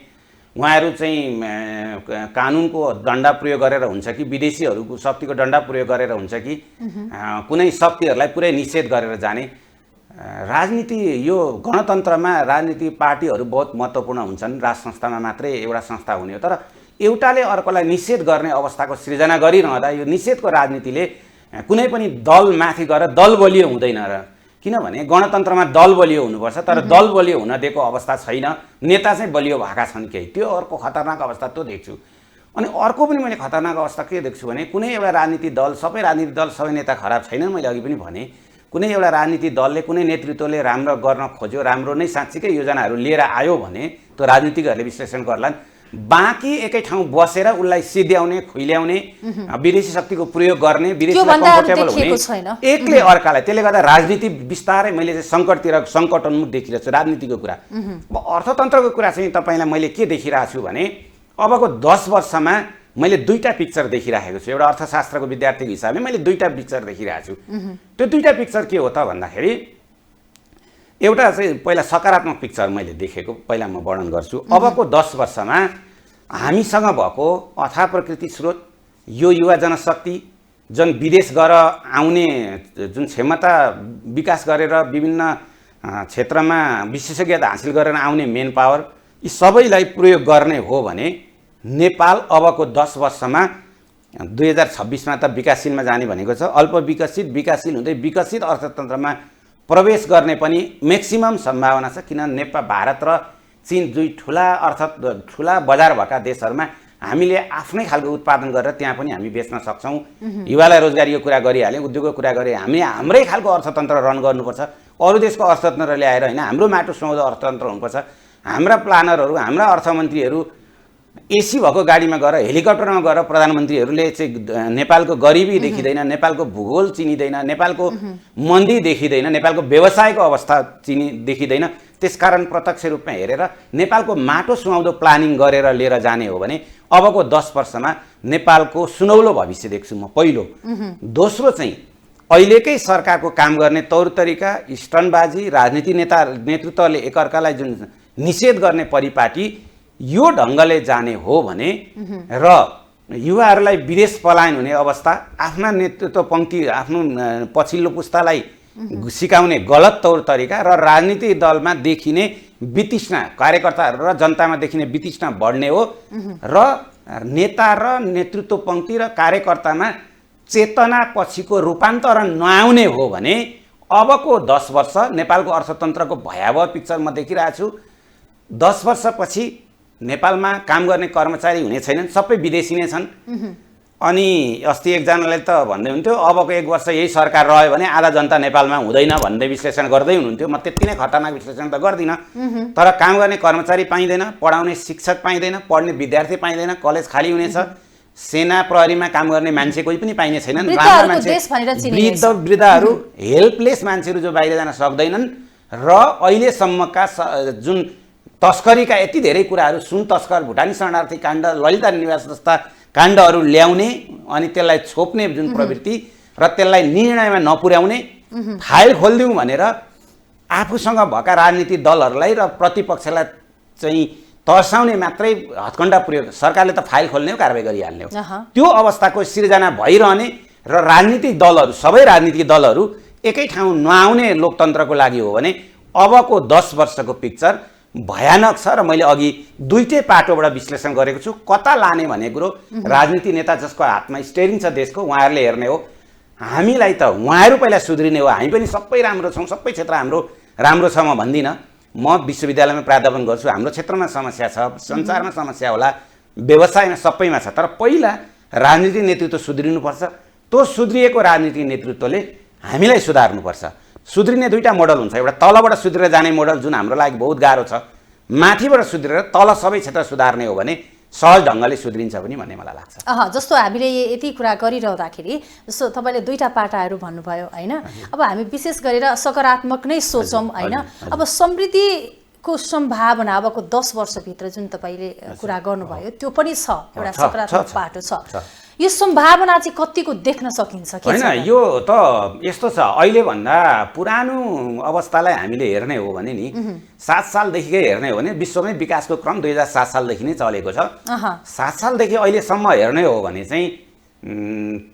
उहाँहरू चाहिँ कानुनको डन्डा प्रयोग गरेर हुन्छ कि विदेशीहरूको शक्तिको डन्डा प्रयोग गरेर हुन्छ कि कुनै शक्तिहरूलाई पुरै निषेध गरेर जाने। राजनीति यो गणतन्त्रमा राजनीति पार्टीहरू बहुत महत्त्वपूर्ण हुन्छन्। राज संस्थामा मात्रै एउटा संस्था हुने हो, तर एउटाले अर्कोलाई निषेध गर्ने अवस्थाको सृजना गरिरहँदा यो निषेधको राजनीतिले कुनै पनि दल माथि गएर दल बलियो हुँदैन र। किनभने गणतन्त्रमा दल बलियो हुनुपर्छ, तर दल बलियो हुन दिएको अवस्था छैन, नेता चाहिँ बलियो भएका छन् केही। त्यो अर्को खतरनाक अवस्था त्यो देख्छु। अनि अर्को पनि मैले खतरनाक अवस्था के देख्छु भने कुनै एउटा राजनीतिक दल, सबै राजनीतिक दल सबै नेता खराब छैनन्, मैले अघि पनि भने। कुनै एउटा राजनीतिक दलले, कुनै नेतृत्वले राम्रो गर्न खोज्यो, राम्रो नै साँच्चीकै योजनाहरू लिएर आयो भने त्यो राजनीतिकहरूले विश्लेषण गर्लान्। बाँकी एकै ठाउँ बसेर उसलाई सिध्याउने, खुइल्याउने, विदेशी शक्तिको प्रयोग गर्ने, विदेशीलाई कम्फर्टेबल हुने, एकले अर्कालाई, त्यसले गर्दा राजनीति बिस्तारै मैले चाहिँ सङ्कटोन्मुख देखिरहेको छु राजनीतिको कुरा। अब अर्थतन्त्रको कुरा चाहिँ तपाईँलाई मैले के देखिरहेको छु भने अबको 10 वर्षमा मैले दुईटा पिक्चर देखिरहेको छु। एउटा अर्थशास्त्रको विद्यार्थीको हिसाबले मैले दुईटा पिक्चर देखिरहेको छु। त्यो दुईटा पिक्चर के हो त भन्दाखेरि एउटा चाहिँ पहिला सकारात्मक पिक्चर मैले देखेको, पहिला म वर्णन गर्छु। अबको 10 वर्षमा हामीसँग भएको अथाह प्रकृति स्रोत, यो युवा जनशक्ति, जुन विदेश गएर आउने जुन क्षमता विकास गरेर विभिन्न क्षेत्रमा विशेषज्ञता हासिल गरेर आउने मेन पावर, यी सबैलाई प्रयोग गर्ने हो भने नेपाल अबको 10 वर्षमा 2026मा त विकासशीलमा जाने भनेको छ। अल्प विकसित, विकासशील हुँदै विकसित अर्थतन्त्रमा प्रवेश गर्ने पनि म्याक्सिमम सम्भावना छ। किनभने नेपाल, भारत र चीन दुई ठुला बजार भएका देशहरूमा हामीले आफ्नै खालको उत्पादन गरेर त्यहाँ पनि हामी बेच्न सक्छौँ। युवालाई रोजगारीको कुरा गरिहाल्यौँ, उद्योगको कुरा गरे, हामी हाम्रै खालको अर्थतन्त्र रन गर्नुपर्छ। अरू देशको अर्थतन्त्र ल्याएर होइन, हाम्रो माटो सुहाउँदो अर्थतन्त्र हुनुपर्छ। हाम्रा प्लानरहरू, हाम्रा अर्थमन्त्रीहरू एसी भएको गाडीमा गएर, हेलिकप्टरमा गएर प्रधानमन्त्रीहरूले चाहिँ नेपालको गरिबी देखिँदैन, नेपालको भूगोल चिनिँदैन, नेपालको मन्दी देखिँदैन, नेपालको व्यवसायको अवस्था देखिँदैन। त्यसकारण प्रत्यक्ष रूपमा हेरेर नेपालको माटो सुहाउँदो प्लानिङ गरेर लिएर जाने हो भने अबको 10 वर्षमा नेपालको सुनौलो भविष्य देख्छु म, पहिलो। दोस्रो चाहिँ अहिलेकै सरकारको काम गर्ने तौर तरिका, स्टनबाजी, राजनीति नेतृत्वले एकअर्कालाई जुन निषेध गर्ने परिपाटी, यो ढङ्गले जाने हो भने र युवाहरूलाई विदेश पलायन हुने अवस्था, आफ्ना नेतृत्व पङ्क्ति, आफ्नो पछिल्लो पुस्तालाई सिकाउने गलत तौर तरिका र राजनीतिक दलमा देखिने वितृष्णा, कार्यकर्ताहरू र जनतामा देखिने वितृष्णा बढ्ने हो र नेता र नेतृत्व पङ्क्ति र कार्यकर्तामा चेतना पछिको रूपान्तरण नआउने हो भने अबको 10 वर्ष नेपालको अर्थतन्त्रको भयावह पिक्चर म देखिरहेको छु। 10 वर्षपछि नेपालमा काम गर्ने कर्मचारी हुने छैनन्, सबै विदेशी नै छन्। अनि अस्ति एकजनाले त भन्दै हुन्थ्यो अबको 1 वर्ष यही सरकार रह्यो भने आधा जनता नेपालमा हुँदैन भन्दै विश्लेषण गर्दै हुनुहुन्थ्यो। म त्यति नै खतरनाक विश्लेषण त गर्दिनँ, तर काम गर्ने कर्मचारी पाइँदैन, पढाउने शिक्षक पाइँदैन, पढ्ने विद्यार्थी पाइँदैन, कलेज खाली हुनेछ, सेना प्रहरीमा काम गर्ने मान्छे कोही पनि पाइने छैनन्। वृद्धहरूको देश भनेर चिनिएको छ। वृद्धहरू हेल्पलेस मान्छेहरू जो बाहिर जान सक्दैनन् र अहिलेसम्मका जुन तस्करीका यति धेरै कुराहरू, सुन तस्कर, भुटानी शरणार्थी काण्ड, ललिता निवास जस्ता काण्डहरू ल्याउने अनि त्यसलाई छोप्ने जुन प्रवृत्ति र त्यसलाई निर्णयमा नपुर्याउने, फाइल खोलिदिउँ भनेर आफूसँग भएका राजनीतिक दलहरूलाई र प्रतिपक्षलाई चाहिँ तर्साउने मात्रै हत्कण्डा पुर्यो। सरकारले त फाइल खोल्ने हो, कारबाही गरिहाल्ने हो। त्यो अवस्थाको सिर्जना भइरहने र राजनीतिक दलहरू, सबै राजनीतिक दलहरू एकै ठाउँ नआउने लोकतन्त्रको लागि हो भने अबको 10 वर्षको पिक्चर भयानक छ। र मैले अघि दुईटै पाटोबाट विश्लेषण गरेको छु। कता लाने भन्ने कुरो राजनीति नेता जसको हातमा स्टेरिङ छ देशको, उहाँहरूले हेर्ने हो। हामीलाई त उहाँहरू पहिला सुध्रिने हो। हामी पनि सबै राम्रो छौँ, सबै क्षेत्र हाम्रो राम्रो छ म भन्दिनँ। म विश्वविद्यालयमा प्राध्यापन गर्छु, हाम्रो क्षेत्रमा समस्या छ, सञ्चारमा समस्या होला, व्यवसायमा सबैमा छ। तर पहिला राजनीतिक नेतृत्व सुध्रिनुपर्छ। त्यो सुध्रिएको राजनीतिक नेतृत्वले हामीलाई सुधार्नुपर्छ। सुध्रिने दुईटा मोडल हुन्छ। एउटा तलबाट सुध्रेर जाने मोडल जुन हाम्रो लागि बहुत गाह्रो छ, माथिबाट सुध्रेर तल सबै क्षेत्र सुधार्ने हो भने सहज ढङ्गले सुध्रिन्छ पनि भन्ने मलाई लाग्छ। जस्तो हामीले यति कुरा गरिरहँदाखेरि जस्तो तपाईँले दुईटा पाटाहरू भन्नुभयो होइन। अब हामी विशेष गरेर सकारात्मक नै सोचौँ होइन। अब समृद्धिको सम्भावना अबको 10 वर्षभित्र जुन तपाईँले कुरा गर्नुभयो त्यो पनि छ, एउटा सकारात्मक पाटो छ। यो सम्भावना चाहिँ कतिको देख्न सकिन्छ? होइन, यो त यस्तो छ, अहिलेभन्दा पुरानो अवस्थालाई हामीले हेर्ने हो भने नि 7 सालदेखिकै हेर्ने हो भने विश्वमै विकासको क्रम 2007 सालदेखि नै चलेको छ। 7 सालदेखि अहिलेसम्म हेर्ने हो भने चाहिँ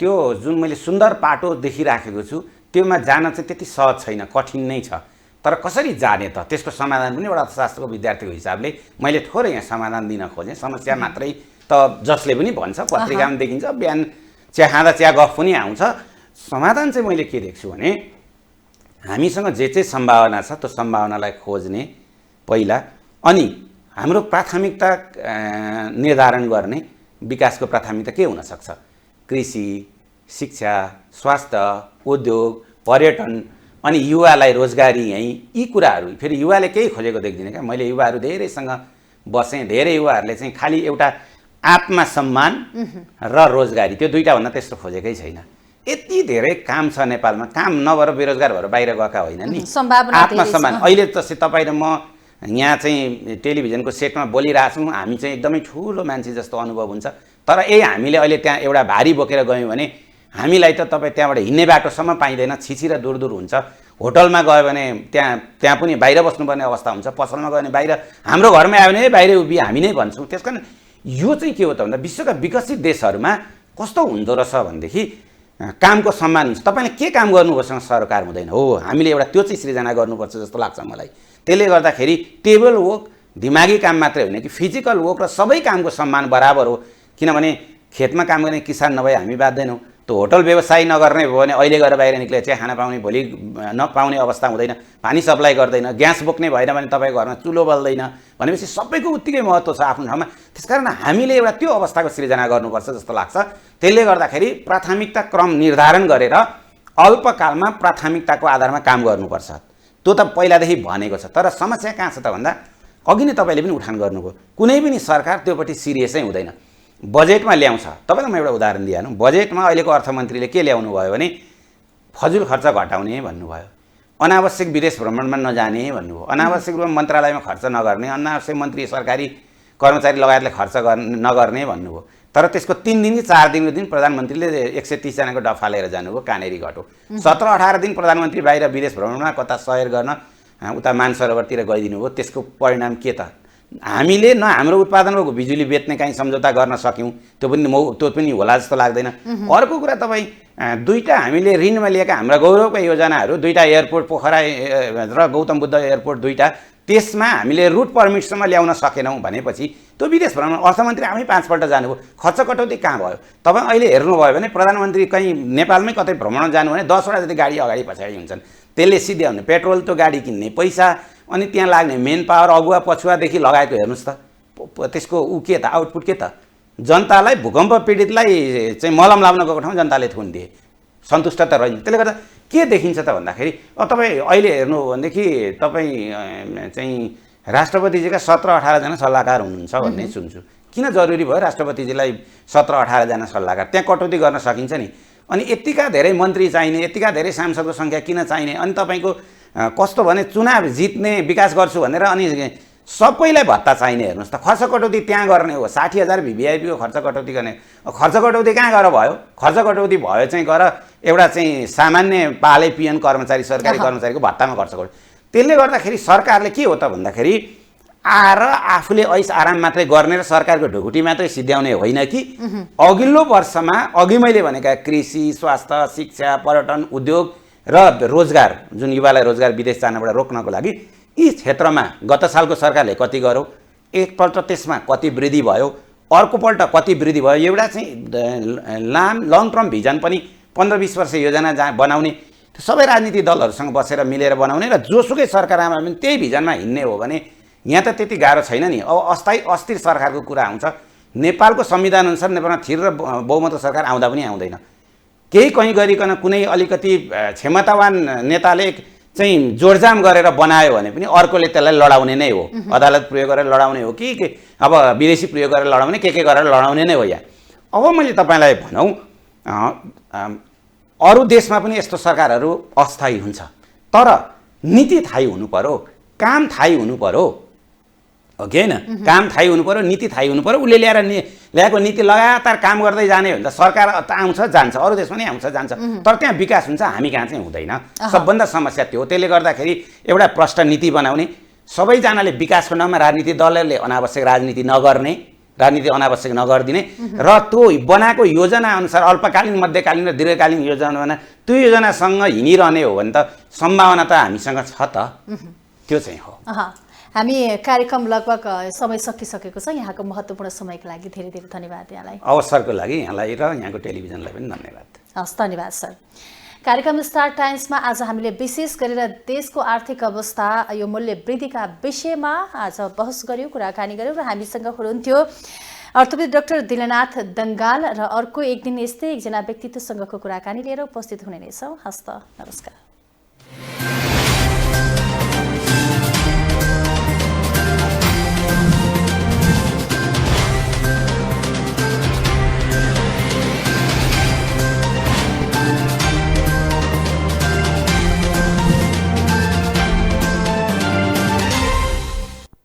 त्यो जुन मैले सुन्दर पाटो देखिराखेको छु त्योमा जान चाहिँ त्यति सहज छैन, कठिन नै छ। तर कसरी जाने त, त्यसको समाधान पनि एउटा अर्थशास्त्रको विद्यार्थीको हिसाबले मैले थोरै यहाँ समाधान दिन खोजेँ। समस्या मात्रै त जसले पनि भन्छ, पत्रिकामा देखिन्छ, बिहान चिया खाँदा चिया गफ पनि आउँछ। समाधान चाहिँ मैले के देख्छु भने हामीसँग जे चाहिँ सम्भावना छ त्यो सम्भावनालाई खोज्ने पहिला, अनि हाम्रो प्राथमिकता निर्धारण गर्ने विकासको प्राथमिकता के हुनसक्छ? कृषि, शिक्षा, स्वास्थ्य, उद्योग, पर्यटन अनि युवालाई रोजगारी, यी कुराहरू। फेरि युवाले केही खोजेको देख्दिनँ क्या मैले। युवाहरू धेरैसँग बसेँ, धेरै युवाहरूले चाहिँ खालि एउटा आत्मसम्मान र रोजगारी, त्यो दुईटाभन्दा त्यस्तो खोजेकै छैन। यति धेरै काम छ नेपालमा, काम नभएर बेरोजगार भएर बाहिर गएका होइन नि, आत्मसम्मान। अहिले जस्तै तपाईँ र म यहाँ चाहिँ टेलिभिजनको सेटमा बोलिरहेछौँ, हामी चाहिँ एकदमै ठुलो मान्छे जस्तो अनुभव हुन्छ। तर हामीले अहिले त्यहाँ एउटा भारी बोकेर गयौँ भने हामीलाई त तपाईँ त्यहाँबाट हिँड्ने बाटोसम्म पाइँदैन, छिछि र दूर दूर हुन्छ। होटलमा गयो भने त्यहाँ पनि बाहिर बस्नुपर्ने अवस्था हुन्छ। पसलमा गयो भने बाहिर, हाम्रो घरमै आयो भने बाहिर उभि हामी नै भन्छौँ। त्यस कारण यो चाहिँ के हो त भन्दा विश्वका विकसित देशहरूमा कस्तो हुँदो रहेछ भनेदेखि कामको सम्मान हुन्छ। तपाईँले के काम गर्नुपर्छ सरकार हुँदैन हो, हामीले एउटा त्यो चाहिँ सृजना गर्नुपर्छ जस्तो लाग्छ मलाई। त्यसले गर्दाखेरि टेबल वर्क दिमागी काम मात्रै होइन कि फिजिकल वर्क र सबै कामको सम्मान बराबर हो। किनभने खेतमा काम गर्ने किसान नभए हामी बाँच्दैनौँ। त्यो होटल व्यवसाय नगर्ने भयो भने अहिले गएर बाहिर निक्ले चिया खान पाउने, भोलि नपाउने अवस्था हुँदैन। पानी सप्लाई गर्दैन, ग्यास बोक्ने भएन भने तपाईँको घरमा चुलो बल्दैन भनेपछि सबैको उत्तिकै महत्त्व छ आफ्नो ठाउँमा। त्यसकारण हामीले एउटा त्यो अवस्थाको सृजना गर्नुपर्छ जस्तो लाग्छ। त्यसले गर्दाखेरि प्राथमिकता क्रम निर्धारण गरेर अल्पकालमा प्राथमिकताको आधारमा काम गर्नुपर्छ। त्यो त पहिलादेखि भनेको छ। तर समस्या कहाँ छ त भन्दा अघि नै तपाईँले पनि उठान गर्नुभयो, कुनै पनि सरकार त्योपट्टि सिरियसै हुँदैन। बजेटमा ल्याउँछ, तपाईँलाई म एउटा उदाहरण दिइहालौँ। बजेटमा अहिलेको अर्थमन्त्रीले के ल्याउनु भयो भने फजुल खर्च घटाउने भन्नुभयो, अनावश्यक विदेश भ्रमणमा नजाने भन्नुभयो, अनावश्यक रूपमा मन्त्रालयमा खर्च नगर्ने, अनावश्यक मन्त्री सरकारी कर्मचारी लगायतले खर्च नगर्ने भन्नुभयो। तर त्यसको 3 दिन कि 4 दिनको दिन प्रधानमन्त्रीले 130 जनाको डफा लिएर जानुभयो कानेरी घाटो। 17-18 दिन प्रधानमन्त्री बाहिर विदेश भ्रमणमा कता सैर गर्न उता मानसरोवरतिर गइदिनु भयो। त्यसको परिणाम के त? हामीले न हाम्रो उत्पादनको बिजुली बेच्ने काहीँ सम्झौता गर्न सक्यौँ, त्यो पनि होला जस्तो लाग्दैन। अर्को कुरा, तपाईँ दुईटा हामीले ऋणमा लिएका हाम्रा गौरवका योजनाहरू, दुईटा एयरपोर्ट, पोखरा र गौतम बुद्ध एयरपोर्ट दुईटा, त्यसमा हामीले रुट पर्मिटसम्म ल्याउन सकेनौँ भनेपछि त्यो विदेश भ्रमण अर्थमन्त्री आफै 5 पल्ट जानुभयो, खर्च कटौती कहाँ भयो? तपाईँ अहिले हेर्नुभयो भने प्रधानमन्त्री कहीँ नेपालमै कतै भ्रमण जानु भने 10 वटा जति गाडी अगाडि पछाडि हुन्छन्। त्यसले सिध्याउने पेट्रोल त्यो गाडी किन्ने पैसा, अनि त्यहाँ लाग्ने मेन पावर, अगुवा पछुवादेखि लगाएको हेर्नुहोस् त, त्यसको के त आउटपुट के त? जनतालाई, भूकम्प पीडितलाई चाहिँ मलम लाउन गएको ठाउँ जनताले थुन दिए, सन्तुष्ट त रहेन। त्यसले गर्दा के देखिन्छ त भन्दाखेरि तपाईँ अहिले हेर्नु हो भनेदेखि तपाईँ चाहिँ राष्ट्रपतिजीका 17-18 जना सल्लाहकार हुनुहुन्छ भन्ने सुन्छु। किन जरुरी भयो राष्ट्रपतिजीलाई 17-18 जना सल्लाहकार? त्यहाँ कटौती गर्न सकिन्छ नि। अनि यतिका धेरै मन्त्री चाहिने, यतिका धेरै सांसदको सङ्ख्या किन चाहिने? अनि तपाईँको कस्तो भने चुनाव जित्ने विकास गर्छु भनेर अनि सबैलाई भत्ता चाहिने। हेर्नुहोस् त, खर्च कटौती त्यहाँ गर्ने हो। 60,000 भिभिआइपीको खर्च कटौती गर्ने, खर्च कटौती कहाँ गएर भयो? खर्च कटौती भयो चाहिँ गएर एउटा चाहिँ सामान्य पाले पिएन कर्मचारी, सरकारी कर्मचारीको भत्तामा खर्च गर्छ। त्यसले गर्दाखेरि सरकारले के हो त भन्दाखेरि आएर आफूले ऐस आराम मात्रै गर्ने र सरकारको ढुकुटी मात्रै सिद्ध्याउने होइन कि अघिल्लो वर्षमा अघि मैले भनेका कृषि, स्वास्थ्य, शिक्षा, पर्यटन, उद्योग र रोजगार, जुन युवालाई रोजगार विदेश जानबाट रोक्नको लागि यी क्षेत्रमा गत सालको सरकारले कति गर्यो, एकपल्ट त्यसमा कति वृद्धि भयो, अर्कोपल्ट कति वृद्धि भयो, एउटा चाहिँ लङ टर्म भिजन पनि 15-20 वर्ष योजना बनाउने, सबै राजनीतिक दलहरूसँग बसेर मिलेर बनाउने र जोसुकै सरकार आमा पनि त्यही भिजनमा हिँड्ने हो भने यहाँ त त्यति गाह्रो छैन नि। अब अस्थायी अस्थिर सरकारको कुरा आउँछ। नेपालको संविधान अनुसार नेपालमा स्थिर र बहुमतको सरकार आउँदा पनि आउँदैन। केही कहीँ गरिकन कुनै अलिकति क्षमतावान नेताले चाहिँ जोडजाम गरेर बनायो भने पनि अर्कोले त्यसलाई लडाउने नै हो। अदालत प्रयोग गरेर लडाउने हो कि अब विदेशी प्रयोग गरेर लडाउने, के गरेर लडाउने नै हो। यहाँ अब मैले तपाईँलाई भनौँ अरू देशमा पनि यस्तो सरकारहरू अस्थायी हुन्छ, तर नीति थाहै हुनु पर्यो, काम थाहै हुनु पर्यो, हो कि होइन? काम थाहै हुनु पर्यो, नीति थाहै हुनु पर्यो। उसले ल्याएको नीति लगातार काम गर्दै जाने हो भने त सरकार त आउँछ जान्छ, अरू देशमा नि आउँछ जान्छ, तर त्यहाँ विकास हुन्छ, हामी कहाँ चाहिँ हुँदैन। सबभन्दा समस्या त्यो हो। त्यसले गर्दाखेरि एउटा प्रष्ट नीति बनाउने, सबैजनाले विकासको नाममा राजनीतिक दलहरूले अनावश्यक राजनीति नगर्ने, राजनीति अनावश्यक नगरिदिने र त्यो बनाएको योजना अनुसार अल्पकालीन, मध्यकालीन र दीर्घकालीन योजना बना त्यो योजनासँग हिँडिरहने हो भने त सम्भावना त हामीसँग छ त। त्यो चाहिँ हो। हामी कार्यक्रम लगभग समय सकिसकेको छ। यहाँको महत्त्वपूर्ण समयको लागि धेरै धेरै धन्यवाद यहाँलाई। अवसरको लागि यहाँलाई र यहाँको टेलिभिजनलाई पनि धन्यवाद। हस्, धन्यवाद सर। कार्यक्रम स्टार टाइम्समा आज हामीले विशेष गरेर देशको आर्थिक अवस्था, यो मूल्य वृद्धिका विषयमा आज बहस गऱ्यौँ, कुराकानी गऱ्यौँ र हामीसँग हुनुहुन्थ्यो अर्थविद डाक्टर दिलनाथ दङ्गाल र अर्को एक दिन यस्तै एकजना व्यक्तित्वसँगको कुराकानी लिएर उपस्थित हुने नै छौँ। हस्त, नमस्कार।